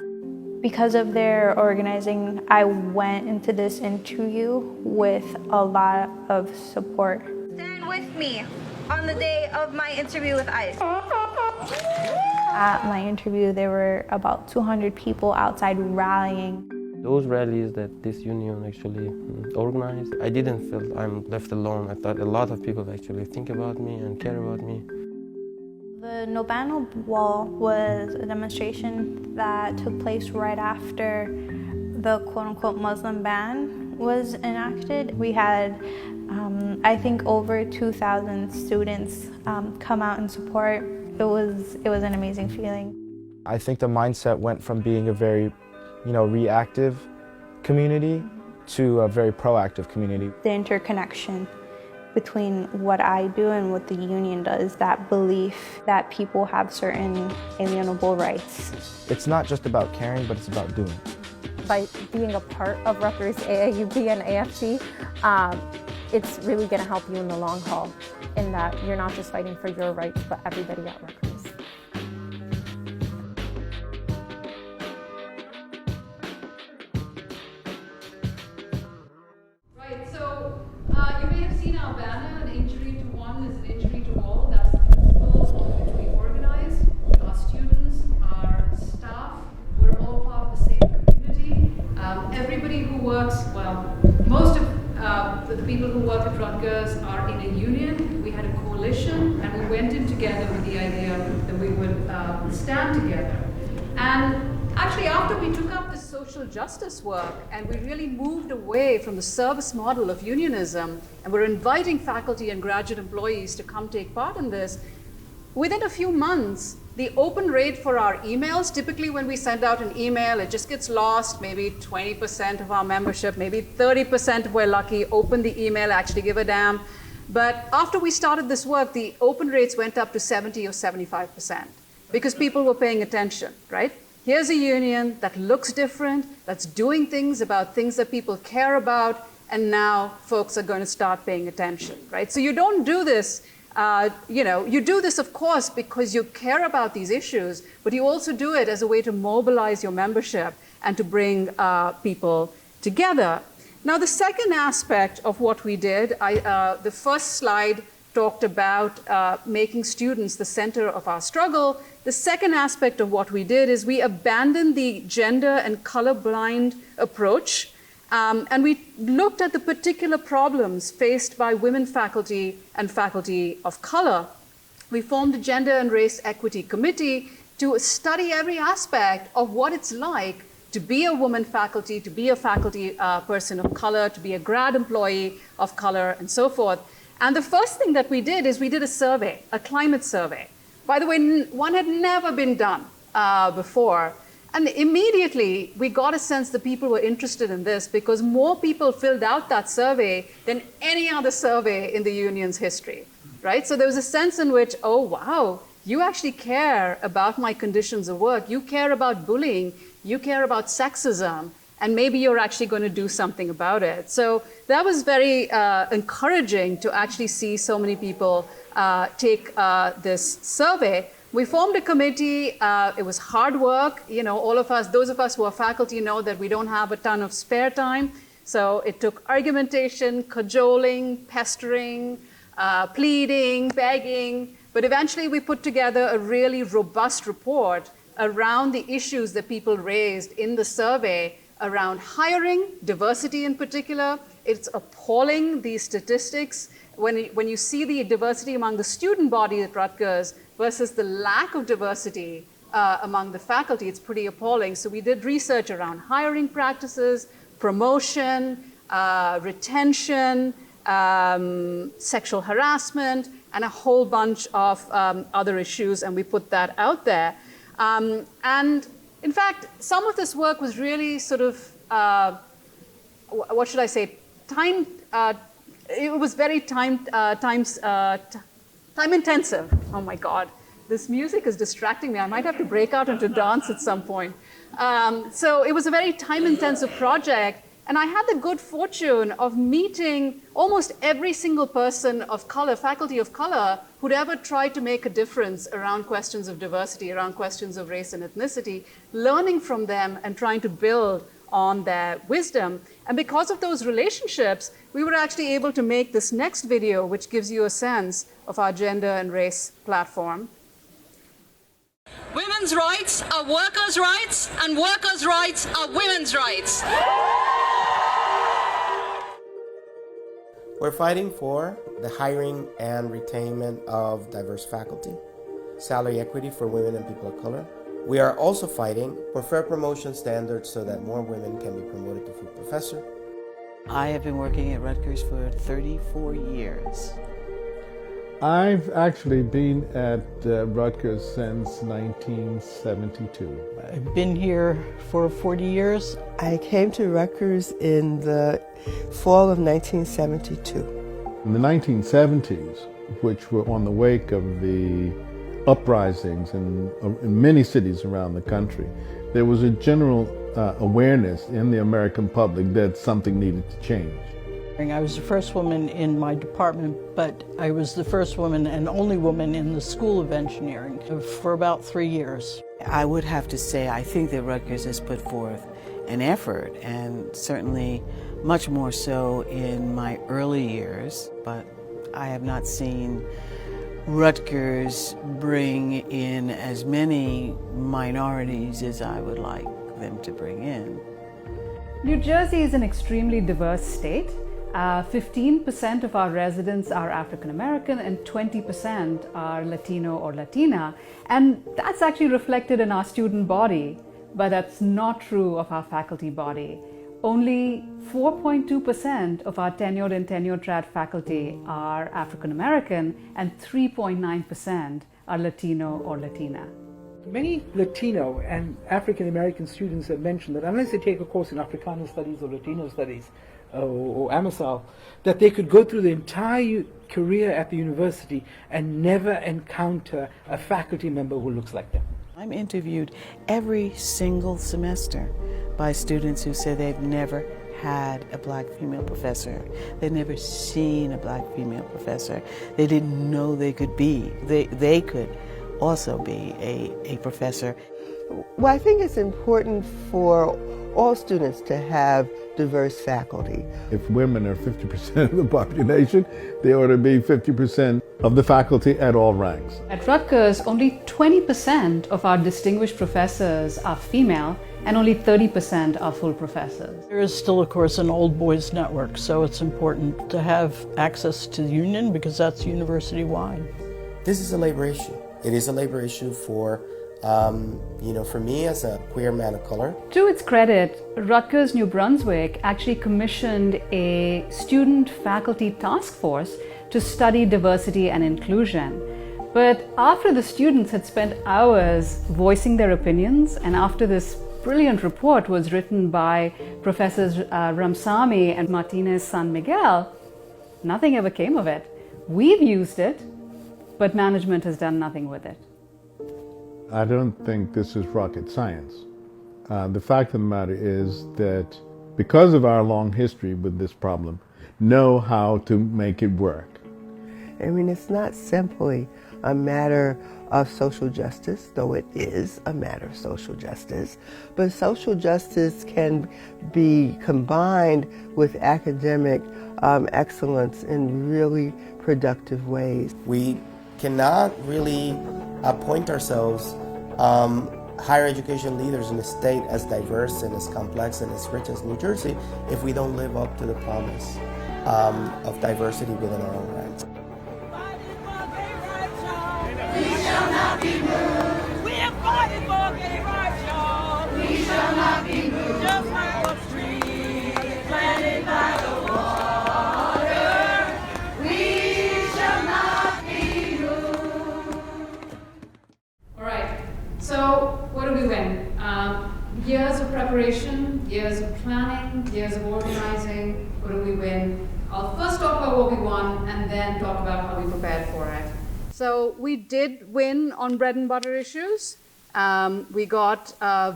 Because of their organizing, I went into this interview with a lot of support. Stand with me on the day of my interview with ICE. At my interview, there were about 200 people outside rallying. Those rallies that this union actually organized, I didn't feel I'm left alone. I thought a lot of people actually think about me and care about me. The No Ban No Wall was a demonstration that took place right after the quote-unquote Muslim ban was enacted. We had, I think, over 2,000 students come out and support. It was an amazing feeling. I think the mindset went from being a very, reactive community to a very proactive community. The interconnection between what I do and what the union does, that belief that people have certain alienable rights. It's not just about caring, but it's about doing. By being a part of Rutgers AAUP and AFT, it's really going to help you in the long haul, in that you're not just fighting for your rights, but everybody at Rutgers. Right, so you may have seen our banner, an injury to one is an injury to all. That's the principle on which we organized. Our students, our staff, we're all part of the same community. Everybody who works, most of the people who work at Rutgers are in a union. We had a coalition and we went in together with the idea that we would stand together. And actually, after we took up this social justice work and we really moved away from the service model of unionism, and we're inviting faculty and graduate employees to come take part in this, within a few months, the open rate for our emails, typically when we send out an email, it just gets lost. Maybe 20% of our membership, maybe 30% if we're lucky, open the email, actually give a damn. But after we started this work, the open rates went up to 70 or 75% because people were paying attention, right? Here's a union that looks different, that's doing things about things that people care about, and now folks are going to start paying attention, right? So you don't do this, you do this, of course, because you care about these issues, but you also do it as a way to mobilize your membership and to bring people together. Now, the second aspect of what we did, the first slide talked about making students the center of our struggle. The second aspect of what we did is we abandoned the gender and colorblind approach, and we looked at the particular problems faced by women faculty and faculty of color. We formed a Gender and Race Equity Committee to study every aspect of what it's like to be a woman faculty, to be a faculty person of color, to be a grad employee of color, and so forth. And the first thing that we did is we did a survey, a climate survey. By the way, one had never been done before. And immediately we got a sense that people were interested in this because more people filled out that survey than any other survey in the union's history, right? So there was a sense in which, oh, wow, you actually care about my conditions of work. You care about bullying. You care about sexism. And maybe you're actually going to do something about it. So that was very encouraging to actually see so many people take this survey. We formed a committee. It was hard work. You know, all of us, those of us who are faculty know that we don't have a ton of spare time. So it took argumentation, cajoling, pestering, pleading, begging. But eventually we put together a really robust report around the issues that people raised in the survey around hiring, diversity in particular. It's appalling, these statistics. When you see the diversity among the student body at Rutgers versus the lack of diversity among the faculty, it's pretty appalling. So we did research around hiring practices, promotion, retention, sexual harassment, and a whole bunch of other issues, and we put that out there. And in fact, some of this work was really sort of, what should I say, it was very time intensive. Oh my God, this music is distracting me. I might have to break out into dance at some point. So it was a very time intensive project. And I had the good fortune of meeting almost every single person of color, faculty of color, who'd ever tried to make a difference around questions of diversity, around questions of race and ethnicity, learning from them and trying to build on their wisdom. And because of those relationships, we were actually able to make this next video, which gives you a sense of our gender and race platform. Women's rights are workers' rights, and workers' rights are women's rights. We're fighting for the hiring and retainment of diverse faculty, salary equity for women and people of color. We are also fighting for fair promotion standards so that more women can be promoted to full professor. I have been working at Rutgers for 34 years. I've actually been at Rutgers since 1972. I've been here for 40 years. I came to Rutgers in the fall of 1972. In the 1970s, which were on the wake of the uprisings in many cities around the country, there was a general awareness in the American public that something needed to change. I was the first woman in my department, but I was the first woman and only woman in the School of Engineering for about 3 years. I would have to say I think that Rutgers has put forth an effort, and certainly much more so in my early years, but I have not seen Rutgers bring in as many minorities as I would like them to bring in. New Jersey is an extremely diverse state. 15% of our residents are African American and 20% are Latino or Latina. And that's actually reflected in our student body, but that's not true of our faculty body. Only 4.2% of our tenured and tenure-track faculty are African American and 3.9% are Latino or Latina. Many Latino and African American students have mentioned that unless they take a course in Africana Studies or Latino Studies, or AMASAL, that they could go through the entire career at the university and never encounter a faculty member who looks like them. I'm interviewed every single semester by students who say they've never had a black female professor. They've never seen a black female professor. They didn't know they could be. They could also be a professor. Well, I think it's important for all students to have diverse faculty. If women are 50% of the population, they ought to be 50% of the faculty at all ranks. At Rutgers, only 20% of our distinguished professors are female and only 30% are full professors. There is still, of course, an old boys network, so it's important to have access to the union because that's university-wide. This is a labor issue. It is a labor issue for For me as a queer man of color. To its credit, Rutgers New Brunswick actually commissioned a student-faculty task force to study diversity and inclusion. But after the students had spent hours voicing their opinions, and after this brilliant report was written by Professors Ramsamy and Martinez San Miguel, nothing ever came of it. We've used it, but management has done nothing with it. I don't think this is rocket science. The fact of the matter is that because of our long history with this problem, know how to make it work. I mean, it's not simply a matter of social justice, though it is a matter of social justice, but social justice can be combined with academic excellence in really productive ways. We cannot really appoint ourselves higher education leaders in a state as diverse and as complex and as rich as New Jersey if we don't live up to the promise of diversity within our own ranks. We shall not be moved. We are fighting for gay rights, y'all. We shall not be moved. Just like a tree planted by the water. We shall not be moved. All right, so what do we win? Years of preparation, years of planning, years of organizing. What do we win? I'll first talk about what we won and then talk about how we prepared for it. So we did win on bread and butter issues. We got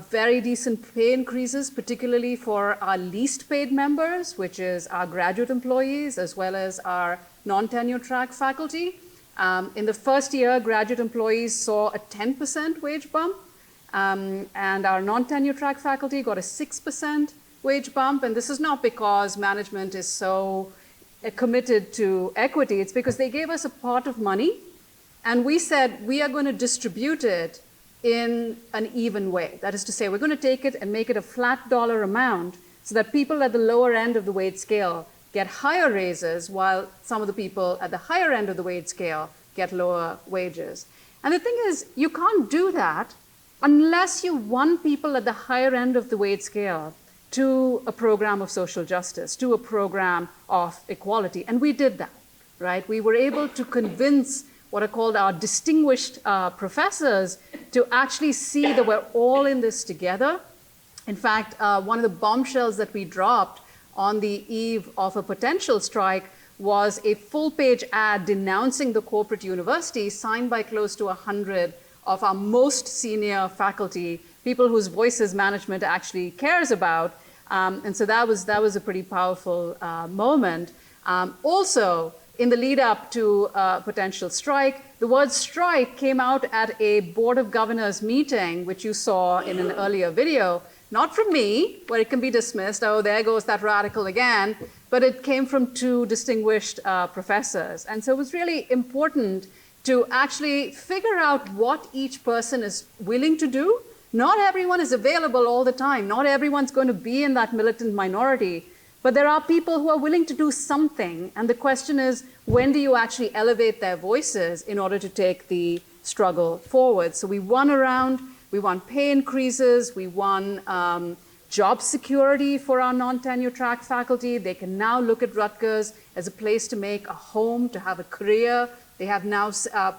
very decent pay increases, particularly for our least paid members, which is our graduate employees, as well as our non-tenure track faculty. In the first year, graduate employees saw a 10% wage bump, and our non-tenure track faculty got a 6% wage bump. And this is not because management is so committed to equity. It's because they gave us a pot of money, and we said we are going to distribute it in an even way. That is to say, we're going to take it and make it a flat dollar amount so that people at the lower end of the wage scale get higher raises, while some of the people at the higher end of the wage scale get lower wages. And the thing is, you can't do that unless you won people at the higher end of the wage scale to a program of social justice, to a program of equality. And we did that, right? We were able to convince what are called our distinguished professors to actually see that we're all in this together. In fact, one of the bombshells that we dropped on the eve of a potential strike was a full-page ad denouncing the corporate university signed by close to 100 of our most senior faculty, people whose voices management actually cares about. And so that was a pretty powerful moment. Also, in the lead up to potential strike, the word strike came out at a Board of Governors meeting, which you saw in an earlier video, not from me, where it can be dismissed, oh, there goes that radical again, but it came from two distinguished professors. And so it was really important to actually figure out what each person is willing to do. Not everyone is available all the time. Not everyone's going to be in that militant minority. But there are people who are willing to do something. And the question is, when do you actually elevate their voices in order to take the struggle forward? So we won around, we won pay increases, we won job security for our non-tenure track faculty. They can now look at Rutgers as a place to make a home, to have a career. They have now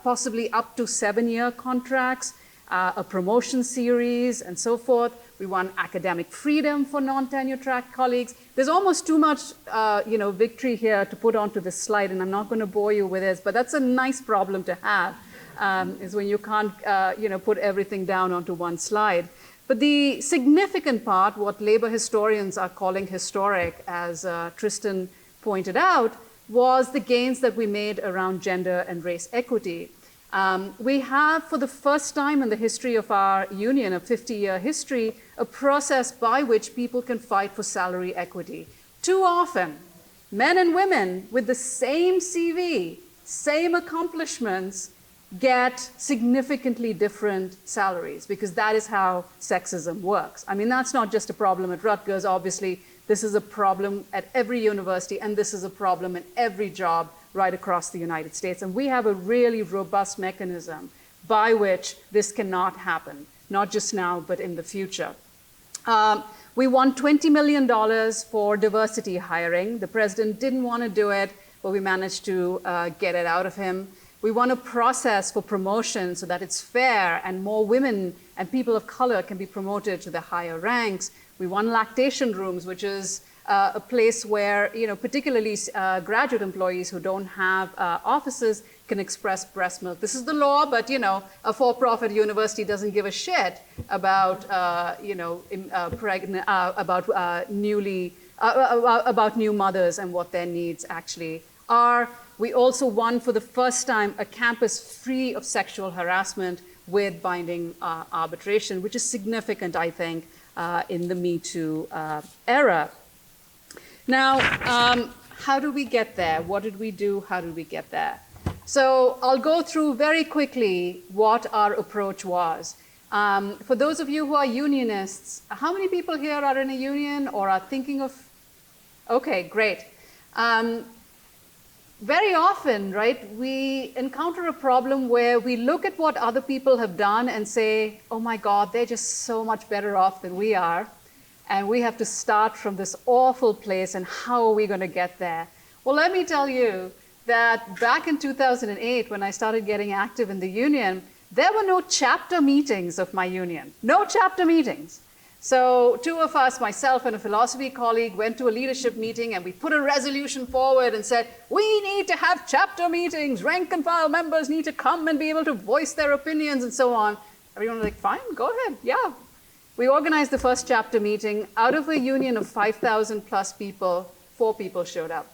possibly up to 7-year contracts, a promotion series, and so forth. We won academic freedom for non-tenure track colleagues. There's almost too much victory here to put onto this slide, and I'm not going to bore you with this, but that's a nice problem to have, is when you can't put everything down onto one slide. But the significant part, what labor historians are calling historic, as Tristan pointed out, was the gains that we made around gender and race equity. We have, for the first time in the history of our union, a 50-year history, a process by which people can fight for salary equity. Too often, men and women with the same CV, same accomplishments, get significantly different salaries, because that is how sexism works. I mean, that's not just a problem at Rutgers, obviously. This is a problem at every university, and this is a problem in every job right across the United States. And we have a really robust mechanism by which this cannot happen, not just now, but in the future. We won $20 million for diversity hiring. The president didn't want to do it, but we managed to get it out of him. We want a process for promotion so that it's fair and more women and people of color can be promoted to the higher ranks. We want lactation rooms, which is a place where, particularly graduate employees who don't have offices can express breast milk. This is the law, but a for-profit university doesn't give a shit about about new mothers and what their needs actually are. We also won for the first time a campus free of sexual harassment with binding arbitration, which is significant, I think, in the Me Too era. Now, how do we get there? What did we do? How did we get there? So I'll go through very quickly what our approach was. For those of you who are unionists, how many people here are in a union or are thinking of? Okay, great. Very often, right, we encounter a problem where we look at what other people have done and say, oh my God, they're just so much better off than we are. And we have to start from this awful place, and how are we going to get there? Well, let me tell you that back in 2008, when I started getting active in the union, there were no chapter meetings of my union. No chapter meetings. So two of us, myself and a philosophy colleague, went to a leadership meeting and we put a resolution forward and said, we need to have chapter meetings. Rank and file members need to come and be able to voice their opinions and so on. Everyone was like, fine, go ahead, yeah. We organized the first chapter meeting. Out of a union of 5,000 plus people, 4 people showed up.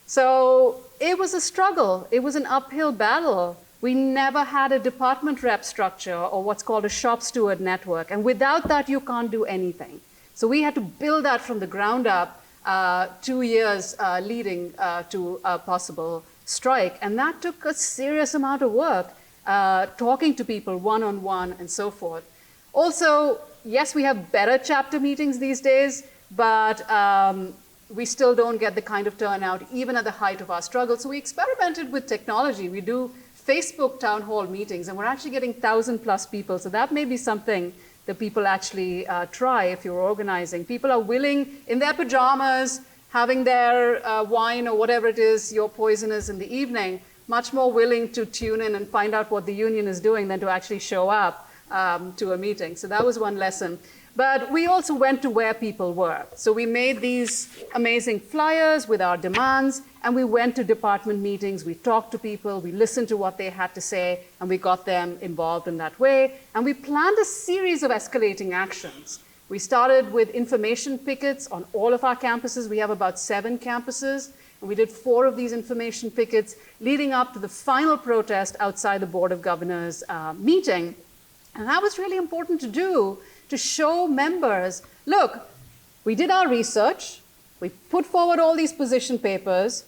So it was a struggle. It was an uphill battle. We never had a department rep structure or what's called a shop steward network. And without that, you can't do anything. So we had to build that from the ground up, 2 years leading to a possible strike. And that took a serious amount of work, talking to people one-on-one and so forth. Also, yes, we have better chapter meetings these days, but we still don't get the kind of turnout even at the height of our struggle. So we experimented with technology. We do Facebook town hall meetings, and we're actually getting 1,000+ people. So that may be something that people actually try if you're organizing. People are willing, in their pajamas, having their wine or whatever it is your poison is in the evening, much more willing to tune in and find out what the union is doing than to actually show up to a meeting. So that was one lesson. But we also went to where people were. So we made these amazing flyers with our demands, and we went to department meetings. We talked to people, we listened to what they had to say, and we got them involved in that way. And we planned a series of escalating actions. We started with information pickets on all of our campuses. We have about 7 campuses, and we did 4 of these information pickets leading up to the final protest outside the Board of Governors meeting. And that was really important to do, to show members, look, we did our research, we put forward all these position papers,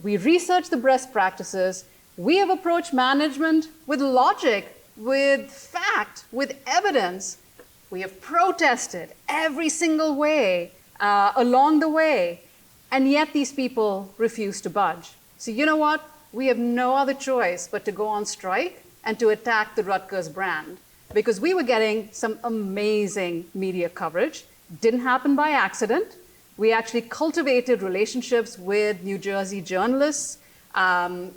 we researched the best practices, we have approached management with logic, with fact, with evidence. We have protested every single way along the way, and yet these people refuse to budge. So you know what? We have no other choice but to go on strike and to attack the Rutgers brand. Because we were getting some amazing media coverage. Didn't happen by accident. We actually cultivated relationships with New Jersey journalists.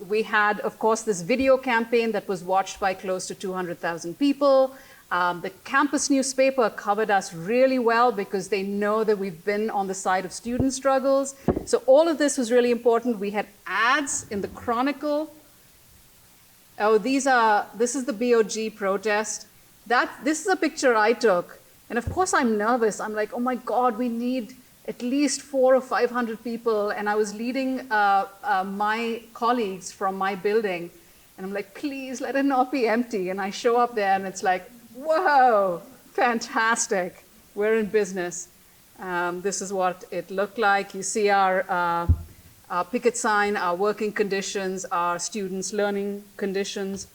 We had, of course, this video campaign that was watched by close to 200,000 people. The campus newspaper covered us really well because they know that we've been on the side of student struggles. So all of this was really important. We had ads in the Chronicle. Oh, this is the BOG protest. This is a picture I took. And of course I'm nervous. I'm like, oh my God, we need at least 400 or 500 people. And I was leading my colleagues from my building. And I'm like, please let it not be empty. And I show up there and it's like, whoa, fantastic. We're in business. This is what it looked like. You see our picket sign, our working conditions, our students' learning conditions.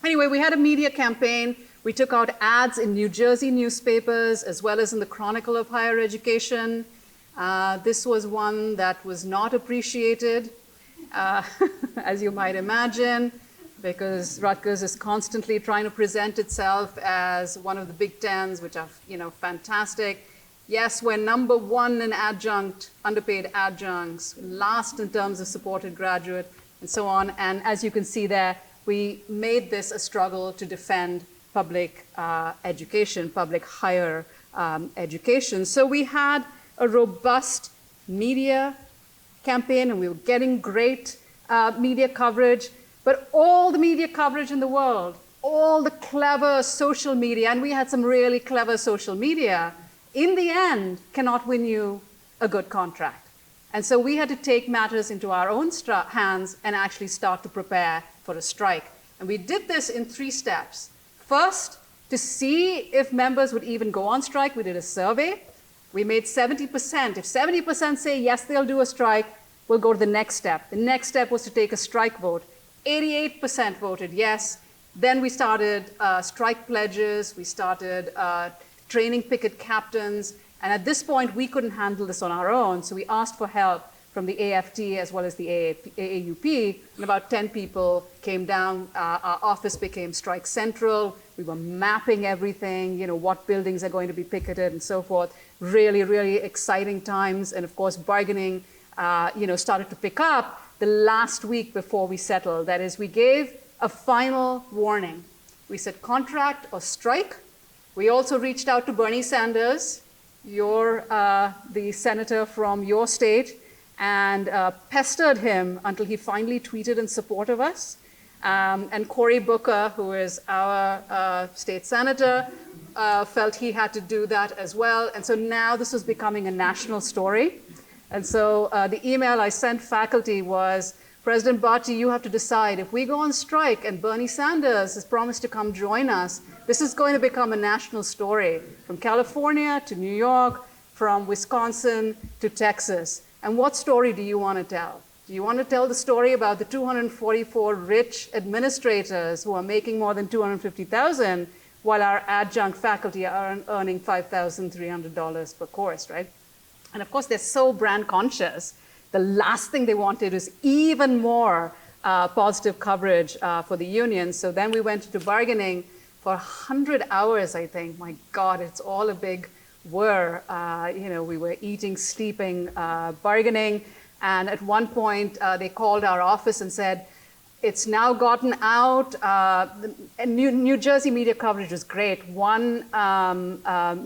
Anyway, we had a media campaign. We took out ads in New Jersey newspapers as well as in the Chronicle of Higher Education. This was one that was not appreciated, as you might imagine. because Rutgers is constantly trying to present itself as one of the Big Tens, which are, fantastic. Yes, we're number one in underpaid adjuncts, last in terms of supported graduate, and so on. And as you can see there, we made this a struggle to defend public education, public higher education. So we had a robust media campaign, and we were getting great media coverage, but all the media coverage in the world, all the clever social media, and we had some really clever social media, in the end, cannot win you a good contract. And so we had to take matters into our own hands and actually start to prepare for a strike. And we did this in 3 steps. First, to see if members would even go on strike, we did a survey. We made 70%. If 70% say yes, they'll do a strike, we'll go to the next step. The next step was to take a strike vote. 88% voted yes. Then we started strike pledges. We started training picket captains. And at this point, we couldn't handle this on our own. So we asked for help from the AFT as well as the AAUP. And about 10 people came down. Our office became Strike Central. We were mapping everything, what buildings are going to be picketed and so forth. Really, really exciting times. And of course, bargaining, started to pick up the last week before we settled. That is, we gave a final warning. We said contract or strike. We also reached out to Bernie Sanders, the senator from your state, and pestered him until he finally tweeted in support of us. And Cory Booker, who is our state senator, felt he had to do that as well. And so now this was becoming a national story. And so the email I sent faculty was, President Bharti, you have to decide if we go on strike and Bernie Sanders has promised to come join us, this is going to become a national story from California to New York, from Wisconsin to Texas. And what story do you want to tell? Do you want to tell the story about the 244 rich administrators who are making more than $250,000 while our adjunct faculty are earning $5,300 per course, right? And of course, they're so brand conscious. The last thing they wanted is even more positive coverage for the union. So then we went into bargaining for 100 hours, I think. My God, it's all a big whir. We were eating, sleeping, bargaining. And at one point, they called our office and said, it's now gotten out. And New Jersey media coverage was great. One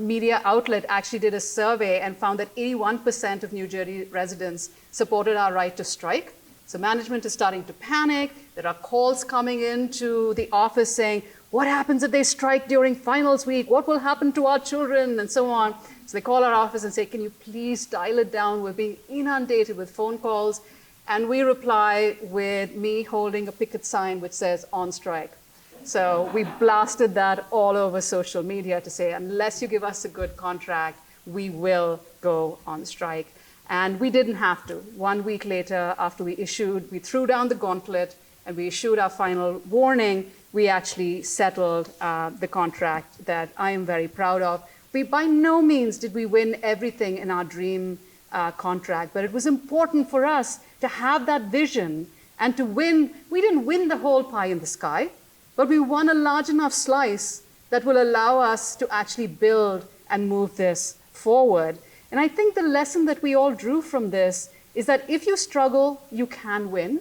media outlet actually did a survey and found that 81% of New Jersey residents supported our right to strike. So management is starting to panic. There are calls coming into the office saying, what happens if they strike during finals week? What will happen to our children? And so on. So they call our office and say, can you please dial it down? We're being inundated with phone calls. And we reply with me holding a picket sign which says on strike. So we blasted that all over social media to say, unless you give us a good contract, we will go on strike. And we didn't have to. 1 week later, after we threw down the gauntlet and we issued our final warning, we actually settled the contract that I am very proud of. By no means did we win everything in our dream contract, but it was important for us to have that vision and to win. We didn't win the whole pie in the sky, but we won a large enough slice that will allow us to actually build and move this forward. And I think the lesson that we all drew from this is that if you struggle, you can win.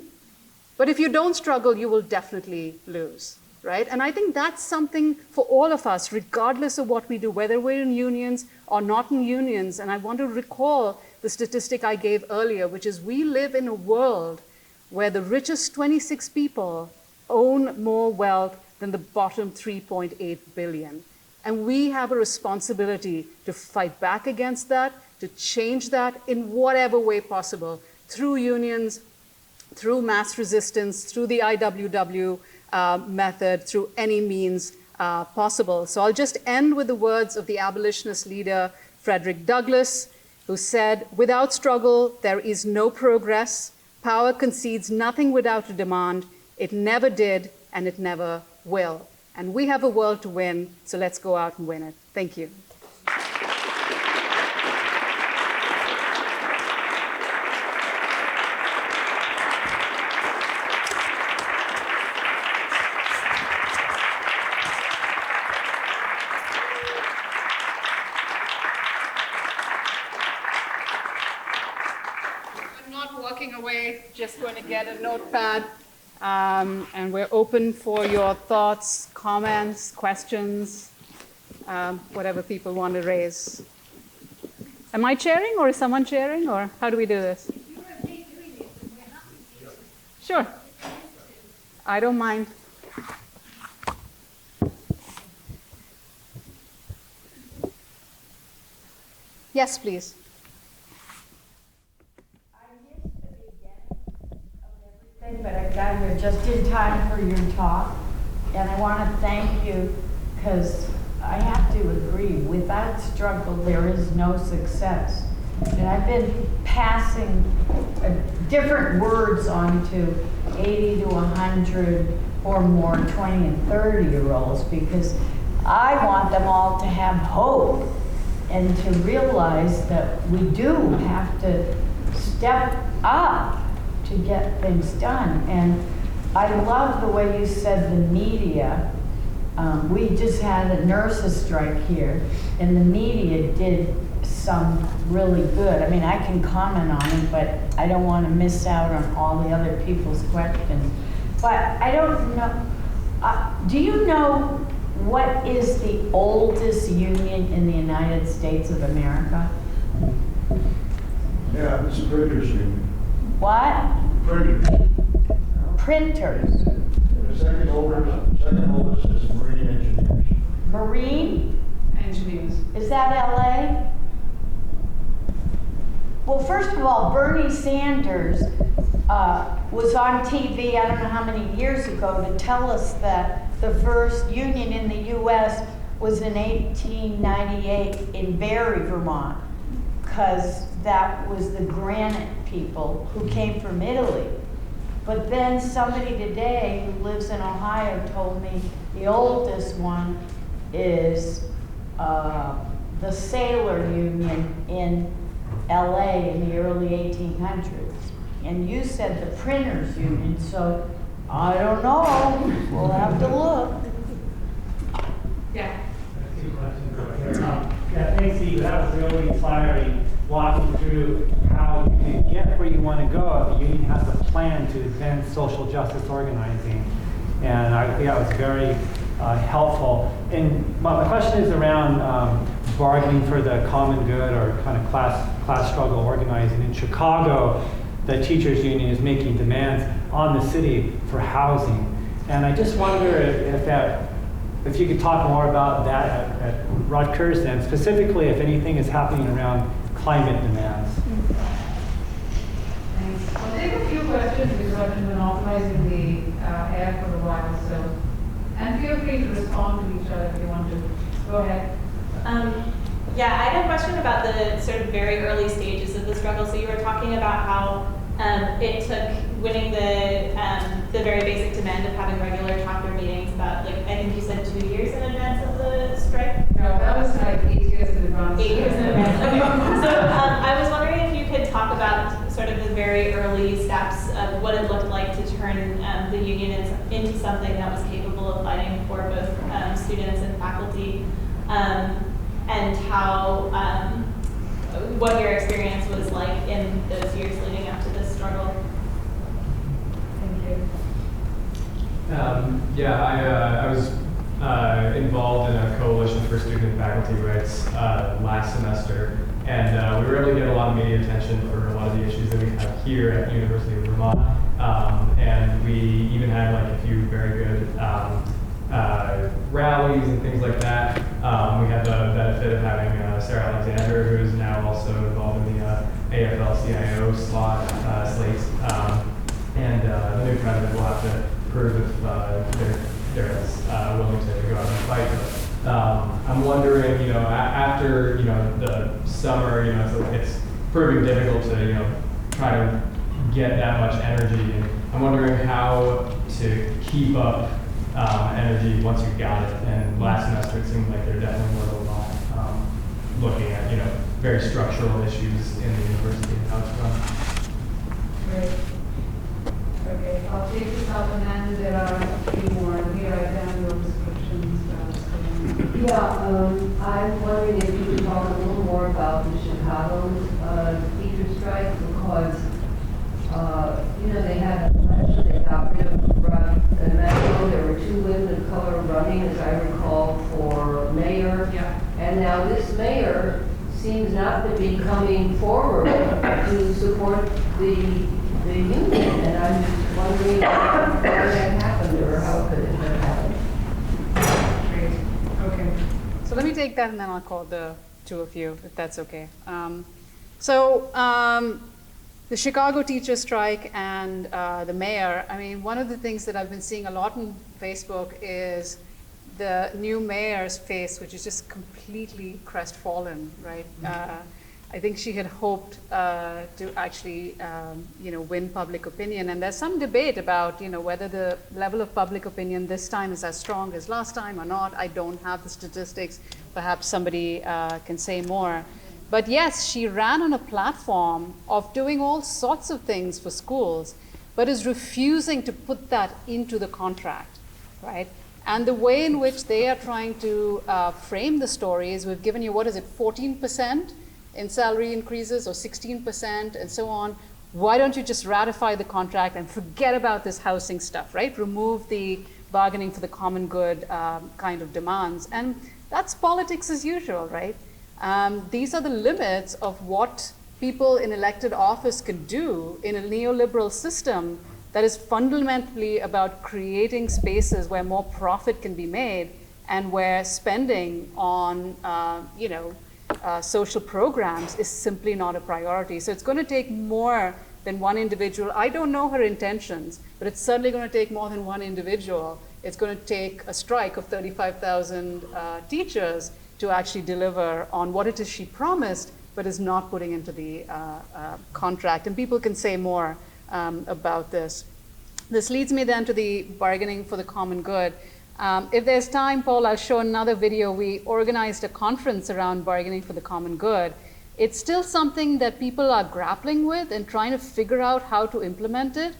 But if you don't struggle, you will definitely lose, right? And I think that's something for all of us, regardless of what we do, whether we're in unions or not in unions. And I want to recall the statistic I gave earlier, which is we live in a world where the richest 26 people own more wealth than the bottom 3.8 billion. And we have a responsibility to fight back against that, to change that in whatever way possible, through unions, through mass resistance, through the IWW method, through any means possible. So I'll just end with the words of the abolitionist leader, Frederick Douglass, who said, "Without struggle, there is no progress. Power concedes nothing without a demand. It never did, and it never will." And we have a world to win, so let's go out and win it. Thank you. walking away, just going to get a notepad, and we're open for your thoughts, comments, questions, whatever people want to raise. Am I chairing, or is someone chairing, or how do we do this? Sure. I don't mind. Yes, please. But I got here just in time for your talk, and I want to thank you because I have to agree, without struggle there is no success. And I've been passing different words on to 80 to 100 or more 20 and 30-year-olds because I want them all to have hope and to realize that we do have to step up to get things done. And I love the way you said the media. We just had a nurses strike here, and the media did some really good. I mean, I can comment on it, but I don't want to miss out on all the other people's questions. But I don't know, do you know what is the oldest union in the United States of America? Yeah, it's Printers Union. What? Printers. Printers. The second oldest is Marine Engineers. Marine? Engineers. Is that LA? Well, first of all, Bernie Sanders was on TV, I don't know how many years ago, to tell us that the first union in the U.S. was in 1898 in Barry, Vermont, because that was the granite people who came from Italy. But then somebody today who lives in Ohio told me the oldest one is the Sailor Union in LA in the early 1800s. And you said the Printers Union, so I don't know. We'll have to look. Yeah. Yeah, thanks, Steve. That was really inspiring, walking through how you can get where you want to go if the union has a plan to advance social justice organizing. And I think that was very helpful. And my question is around bargaining for the common good or kind of class struggle organizing. In Chicago, the teachers union is making demands on the city for housing. And I just wonder if you could talk more about that at Rutgers, and specifically if anything is happening around climate demands. Thanks. I'll take a few questions because I've been monopolizing the air for a while, so, and feel free to respond to each other if you want to. Go ahead. Yeah, I had a question about the sort of very early stages of the struggle. So you were talking about how it took winning the very basic demand of having regular chapter meetings about, like, I think you said 2 years in advance of the strike? No, that was like 8 years in advance. 8 years in advance, okay. So I was wondering if you could talk about sort of the very early steps of what it looked like to turn the union into something that was capable of fighting for both students and faculty, and how, what your experience was like in those years leading up to this struggle. Thank you. Yeah, I was involved in a coalition for student and faculty rights last semester, and we were able to get a lot of media attention for a lot of the issues that we have here at the University of Vermont, and we even had like a few very good rallies and things like that. We had the benefit of having Sarah Alexander, who is now also involved in the AFL-CIO slate, and the new president will have to prove if they're as willing to go out and fight. But I'm wondering, after the summer, it's proving difficult to try to get that much energy, and I'm wondering how to keep up energy once you got it. And last semester it seemed like there definitely was a lot looking at very structural issues in the university and how it's run. Great. Okay, I'll take this up, and then there are a few more. Here I down your descriptions. I'm wondering if you could talk a little more about the Chicago teacher strike, because they had an election, they got rid of Rod Emanuel. There were 2 women of color running, as I recall, for mayor. Yeah. And now this mayor seems not to be coming forward to support the union. And I'm just wondering how that happened or how could it have happened. Great. Okay. So let me take that and then I'll call the 2 of you, if that's okay. The Chicago teacher strike and the mayor, I mean, one of the things that I've been seeing a lot on Facebook is the new mayor's face, which is just completely crestfallen, right? I think she had hoped to actually, win public opinion. And there's some debate about, whether the level of public opinion this time is as strong as last time or not. I don't have the statistics. Perhaps somebody can say more. But yes, she ran on a platform of doing all sorts of things for schools, but is refusing to put that into the contract, right? And the way in which they are trying to frame the story is we've given you, 14% in salary increases or 16% and so on. Why don't you just ratify the contract and forget about this housing stuff, right? Remove the bargaining for the common good kind of demands. And that's politics as usual, right? These are the limits of what people in elected office can do in a neoliberal system that is fundamentally about creating spaces where more profit can be made and where spending on social programs is simply not a priority. So it's going to take more than one individual. I don't know her intentions, but it's certainly going to take more than one individual. It's going to take a strike of 35,000 teachers to actually deliver on what it is she promised, but is not putting into the contract. And people can say more about this. This leads me then to the bargaining for the common good. If there's time, Paul, I'll show another video. We organized a conference around bargaining for the common good. It's still something that people are grappling with and trying to figure out how to implement it.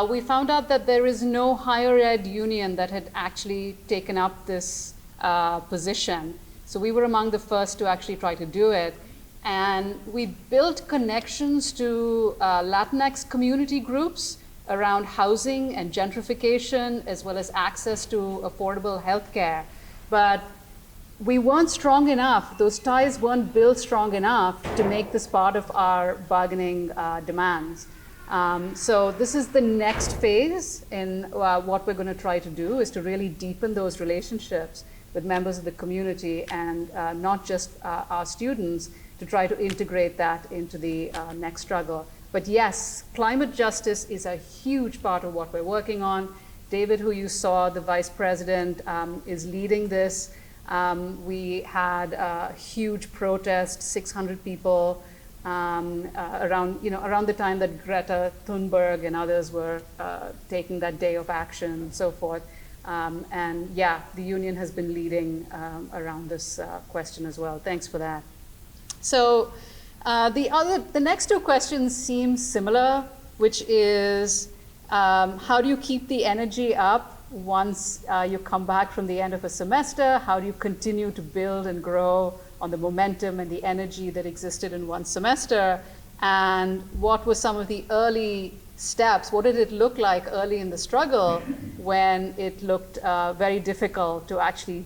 We found out that there is no higher ed union that had actually taken up this position. So we were among the first to actually try to do it. And we built connections to Latinx community groups around housing and gentrification, as well as access to affordable health care. But we weren't strong enough, those ties weren't built strong enough to make this part of our bargaining demands. So this is the next phase in what we're going to try to do, is to really deepen those relationships with members of the community and not just our students, to try to integrate that into the next struggle. But yes, climate justice is a huge part of what we're working on. David, who you saw, the vice president, is leading this. We had a huge protest, 600 people, around the time that Greta Thunberg and others were taking that day of action and so forth. And yeah, the union has been leading around this question as well. Thanks for that. So the next 2 questions seem similar, which is how do you keep the energy up once you come back from the end of a semester? How do you continue to build and grow on the momentum and the energy that existed in one semester? And what were some of the early steps? What did it look like early in the struggle when it looked very difficult to actually,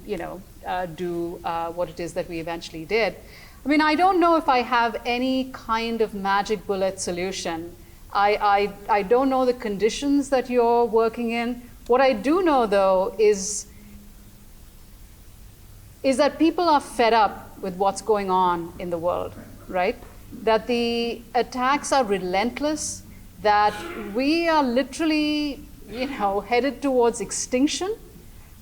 do what it is that we eventually did? I mean, I don't know if I have any kind of magic bullet solution. I don't know the conditions that you're working in. What I do know, though, is that people are fed up with what's going on in the world, right? That the attacks are relentless, that we are literally, headed towards extinction,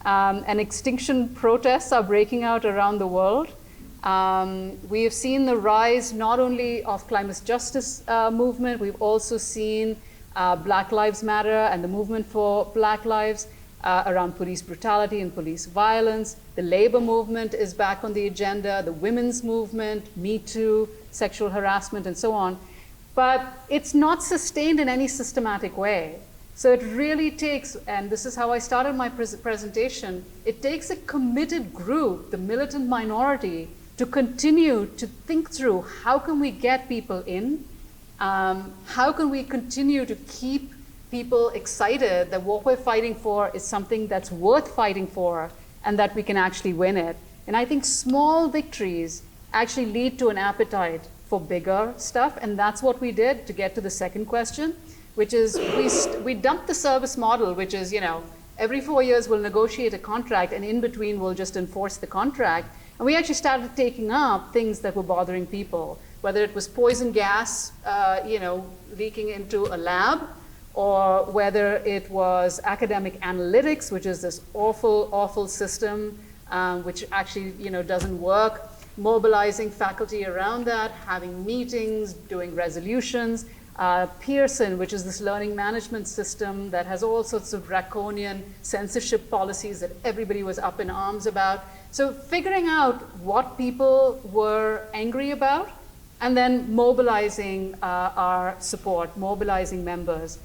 and extinction protests are breaking out around the world. We have seen the rise not only of climate justice movement, we've also seen Black Lives Matter and the movement for Black lives around police brutality and police violence. The labor movement is back on the agenda, the women's movement, Me Too, sexual harassment, and so on. But it's not sustained in any systematic way. So it really takes, and this is how I started my presentation, it takes a committed group, the militant minority, to continue to think through how can we get people in, How can we continue to keep people excited that what we're fighting for is something that's worth fighting for and that we can actually win it? And I think small victories actually lead to an appetite for bigger stuff, and that's what we did to get to the second question, which is we dumped the service model, which is, every 4 years we'll negotiate a contract, and in between we'll just enforce the contract. And we actually started taking up things that were bothering people, whether it was poison gas, leaking into a lab, or whether it was academic analytics, which is this awful, awful system which actually, doesn't work. Mobilizing faculty around that, having meetings, doing resolutions. Pearson, which is this learning management system that has all sorts of draconian censorship policies that everybody was up in arms about. So figuring out what people were angry about, and then mobilizing our support, mobilizing members.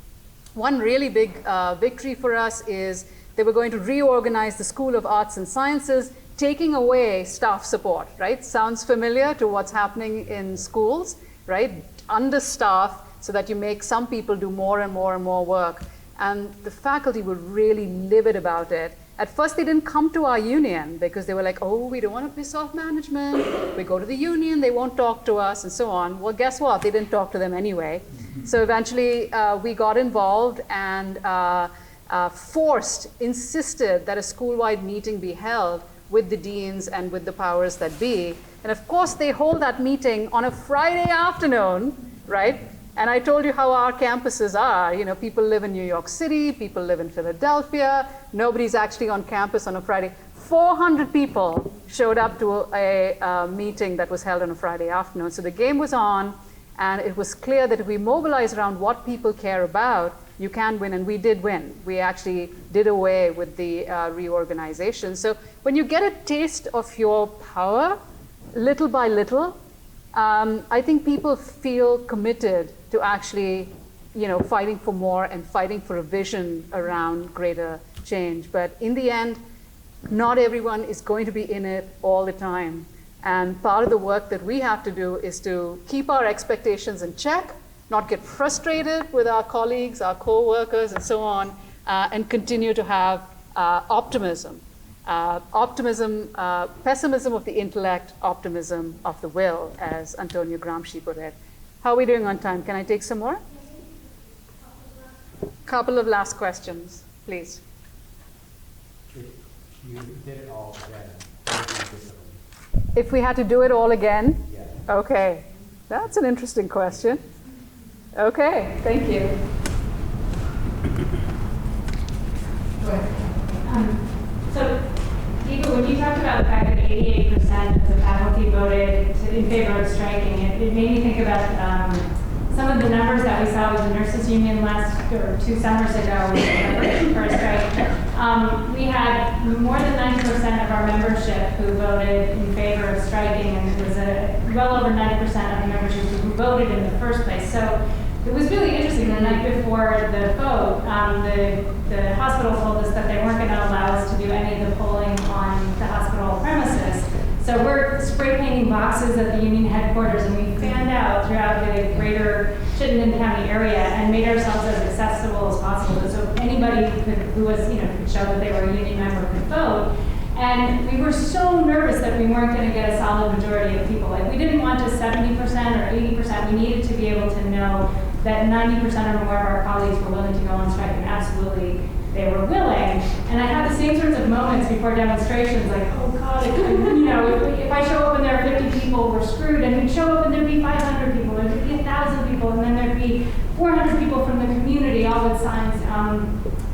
One really big victory for us is they were going to reorganize the School of Arts and Sciences, taking away staff support, right? Sounds familiar to what's happening in schools, right? Understaff so that you make some people do more and more and more work. And the faculty were really livid about it. At first, they didn't come to our union because they were like, oh, we don't want to piss off management. We go to the union, they won't talk to us, and so on. Well, guess what? They didn't talk to them anyway. So eventually, we got involved and insisted that a school-wide meeting be held with the deans and with the powers that be. And of course, they hold that meeting on a Friday afternoon, right? And I told you how our campuses are. People live in New York City, people live in Philadelphia. Nobody's actually on campus on a Friday. 400 people showed up to a meeting that was held on a Friday afternoon. So the game was on, and it was clear that if we mobilize around what people care about, you can win, and we did win. We actually did away with the reorganization. So when you get a taste of your power, little by little, I think people feel committed to actually, fighting for more and fighting for a vision around greater change. But in the end, not everyone is going to be in it all the time. And part of the work that we have to do is to keep our expectations in check, not get frustrated with our colleagues, our co-workers, and so on, and continue to have optimism. Pessimism of the intellect, optimism of the will, as Antonio Gramsci put it. How are we doing on time? Can I take some more? Couple of last questions, please. You did it all again. If we had to do it all again? Yeah. Okay, that's an interesting question. Okay, thank you. So, Deepa, when you talked about the fact that 88% of the faculty voted in favor of striking, it made me think about some of the numbers that we saw with the nurses union 2 summers ago for a strike. We had more than 90% of our membership who voted in favor of striking, and it was well over 90% of the membership who voted in the first place. So it was really interesting. The night before the vote, the hospital told us that they weren't going to allow us to do any of the polling on the hospital premises. So we're spray painting boxes at the union headquarters, and we fanned out throughout the greater Chittenden County area and made ourselves as accessible as possible. So anybody who was, could show that they were a union member could vote. And we were so nervous that we weren't going to get a solid majority of people. Like, we didn't want to 70% or 80%. We needed to be able to know that 90% or more of our colleagues were willing to go on strike, and absolutely they were willing. And I had the same sorts of moments before demonstrations, like, oh God, if I show up and there are 50 people, we're screwed. And we'd show up and there'd be 500 people, there'd be 1,000 people, and then there'd be 400 people from the community, all with signs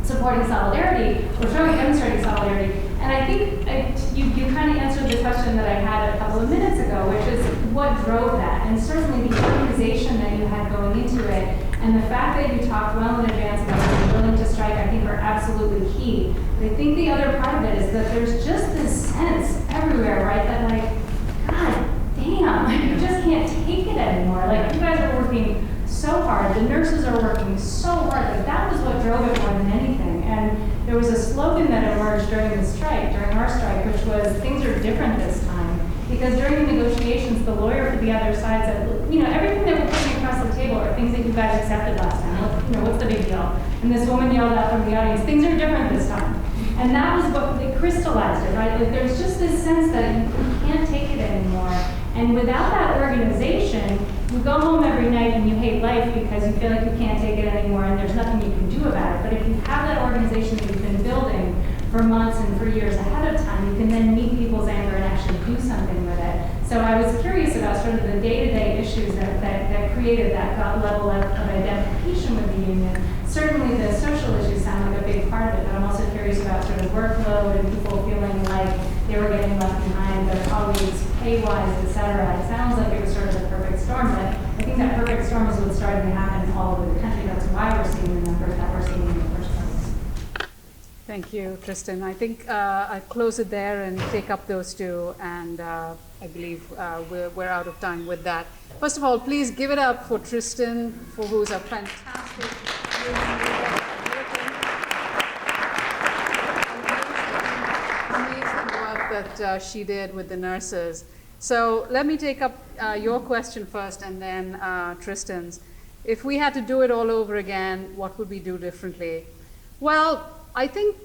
supporting solidarity, or demonstrating solidarity. And I think you kind of answered the question that I had a couple of minutes ago, which is what drove that? And certainly the organization that you had going into it, and the fact that you talked well in advance about being willing to strike, I think are absolutely key. But I think the other part of it is that there's just this sense everywhere, right, that like, God damn, you just can't take it anymore. Like, you guys are working so hard, the nurses are working so hard, like that was what drove it more than anything. And there was a slogan that emerged during the strike, during our strike, which was, things are different this time. Because during the negotiations, the lawyer for the other side said, everything that we're putting across the table are you guys accepted last time. What's the big deal? And this woman yelled out from the audience, things are different this time. And that was what they crystallized it, right? Like there's just this sense that you can't take it anymore. And without that organization, you go home every night and you hate life because you feel like you can't take it anymore and there's nothing you can do about it. But if you have that organization that you've been building for months and for years ahead of time, you can then meet people's anger and actually do something with it. So I was curious about sort of the day-to-day issues that created that gut level of identification with the union. Certainly the social issues sound like a big part of it, but I'm also curious about sort of workload and people feeling like they were getting left behind, their colleagues, pay-wise, et cetera. It sounds like it was sort of the perfect storm, but I think that perfect storm is what's starting to happen all over the country. That's why we're seeing the numbers that we're seeing in the first place. Thank you, Tristan. I think I'll close it there and take up those two, and I believe we're out of time with that. First of all, please give it up for Tristan, for who's a fantastic amazing work that she did with the nurses. So let me take up your question first, and then Tristan's. If we had to do it all over again, what would we do differently? Well, I think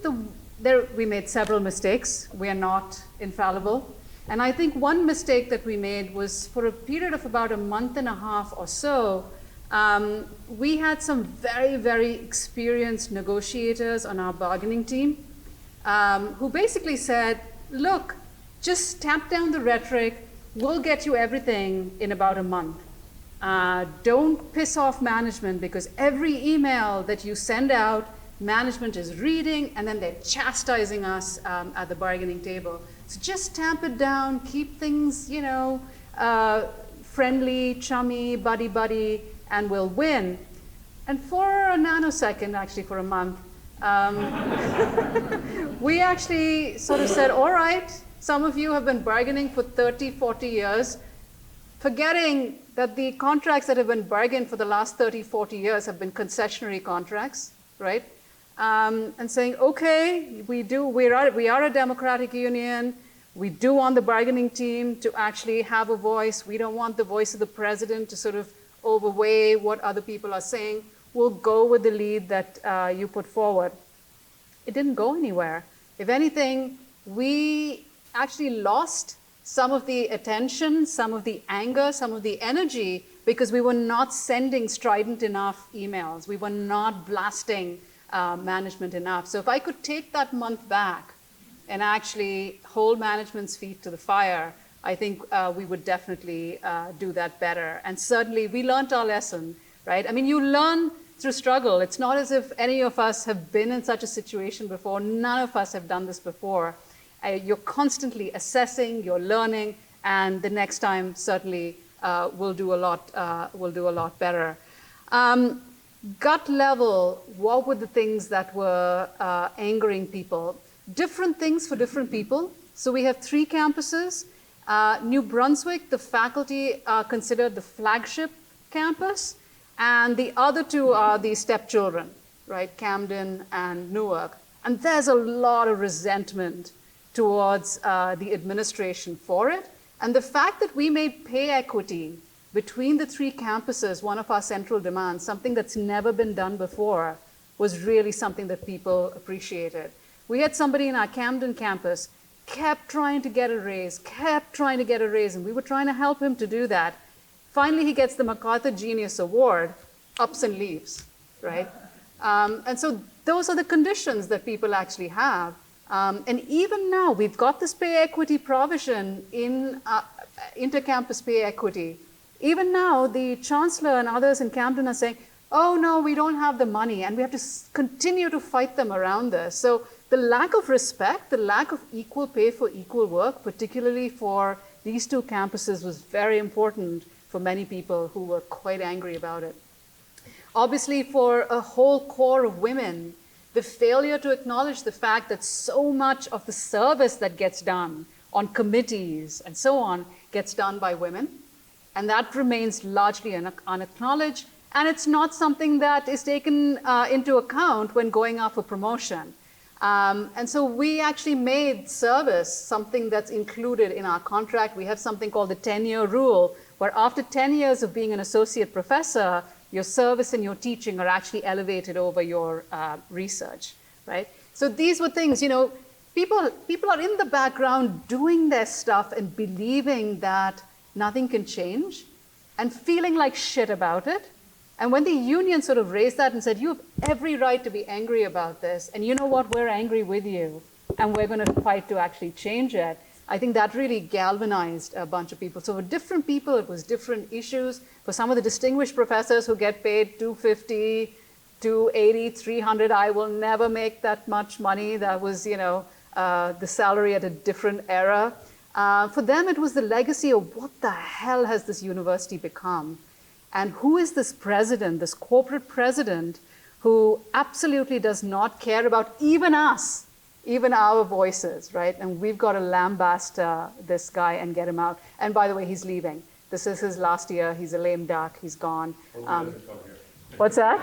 we made several mistakes. We are not infallible. And I think one mistake that we made was for a period of about a month and a half or so, we had some very, very experienced negotiators on our bargaining team who basically said, look, just tamp down the rhetoric. We'll get you everything in about a month. Don't piss off management, because every email that you send out, management is reading, and then they're chastising us at the bargaining table. So just tamp it down, keep things, friendly, chummy, buddy, and we'll win. And for a nanosecond, actually for a month, we actually sort of said, all right, some of you have been bargaining for 30, 40 years, forgetting that the contracts that have been bargained for the last 30, 40 years have been concessionary contracts, right? And saying, okay, we are a democratic union. We do want the bargaining team to actually have a voice. We don't want the voice of the president to sort of overweigh what other people are saying. We'll go with the lead that you put forward. It didn't go anywhere. If anything, we actually lost some of the attention, some of the anger, some of the energy, because we were not sending strident enough emails. We were not blasting management enough. So if I could take that month back and actually hold management's feet to the fire, I think we would definitely do that better. And certainly we learned our lesson, right? I mean, you learn through struggle. It's not as if any of us have been in such a situation before. None of us have done this before. You're constantly assessing, you're learning, and the next time certainly we'll do a lot better. Gut level, what were the things that were angering people? Different things for different people. So we have 3 campuses. New Brunswick, the faculty are considered the flagship campus, and the other 2 are the stepchildren, right? Camden and Newark. And there's a lot of resentment towards the administration for it. And the fact that we made pay equity between the 3 campuses one of our central demands, something that's never been done before, was really something that people appreciated. We had somebody in our Camden campus kept trying to get a raise, and we were trying to help him to do that. Finally, he gets the MacArthur Genius Award, ups and leaves, right? And so those are the conditions that people actually have. And even now, we've got this pay equity provision in intercampus pay equity. Even now, the chancellor and others in Camden are saying, oh no, we don't have the money, and we have to continue to fight them around this. So the lack of respect, the lack of equal pay for equal work, particularly for these 2 campuses, was very important for many people who were quite angry about it. Obviously, for a whole core of women, the failure to acknowledge the fact that so much of the service that gets done on committees and so on gets done by women, and that remains largely unacknowledged, and it's not something that is taken into account when going up for promotion. And so we actually made service something that's included in our contract. We have something called the 10-year rule, where after 10 years of being an associate professor, your service and your teaching are actually elevated over your research, right? So these were things, people are in the background doing their stuff and believing that nothing can change and feeling like shit about it. And when the union sort of raised that and said, you have every right to be angry about this, and you know what, we're angry with you, and we're going to fight to actually change it, I think that really galvanized a bunch of people. So for different people, it was different issues. For some of the distinguished professors who get paid $250, $280, $300, I will never make that much money. That was, the salary at a different era. For them, it was the legacy of what the hell has this university become? And who is this president, this corporate president, who absolutely does not care about even us, even our voices, right? And we've got to lambast this guy and get him out. And by the way, he's leaving. This is his last year. He's a lame duck. He's gone. What's that?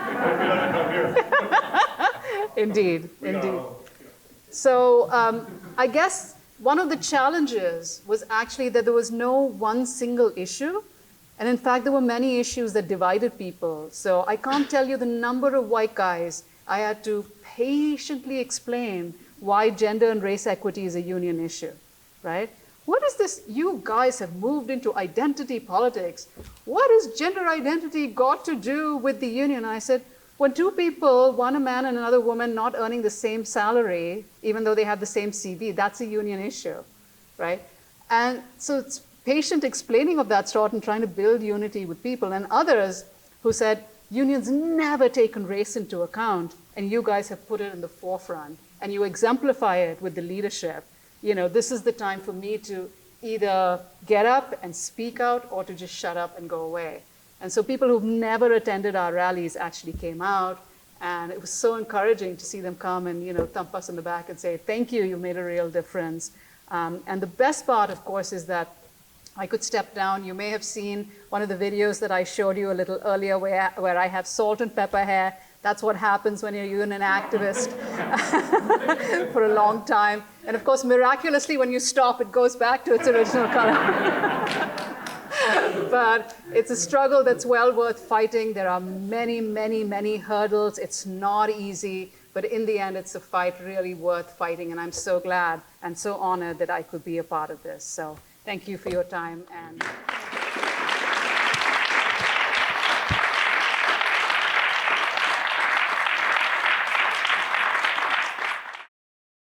Indeed, indeed. So I guess one of the challenges was actually that there was no one single issue. And in fact, there were many issues that divided people. So I can't tell you the number of white guys I had to patiently explain why gender and race equity is a union issue, right? What is this? You guys have moved into identity politics. What has gender identity got to do with the union? I said, when two people, one a man and another woman, not earning the same salary, even though they have the same CV, that's a union issue, right? And so it's patient explaining of that sort and trying to build unity with people. And others who said, unions never taken race into account, and you guys have put it in the forefront, and you exemplify it with the leadership. This is the time for me to either get up and speak out or to just shut up and go away. And so people who've never attended our rallies actually came out, and it was so encouraging to see them come and thump us in the back and say, thank you, you made a real difference. And the best part, of course, is that I could step down. You may have seen one of the videos that I showed you a little earlier where I have salt and pepper hair. That's what happens when you're a union activist for a long time. And of course, miraculously, when you stop, it goes back to its original color. But it's a struggle that's well worth fighting. There are many, many, many hurdles. It's not easy. But in the end, it's a fight really worth fighting. And I'm so glad and so honored that I could be a part of this. So thank you for your time. And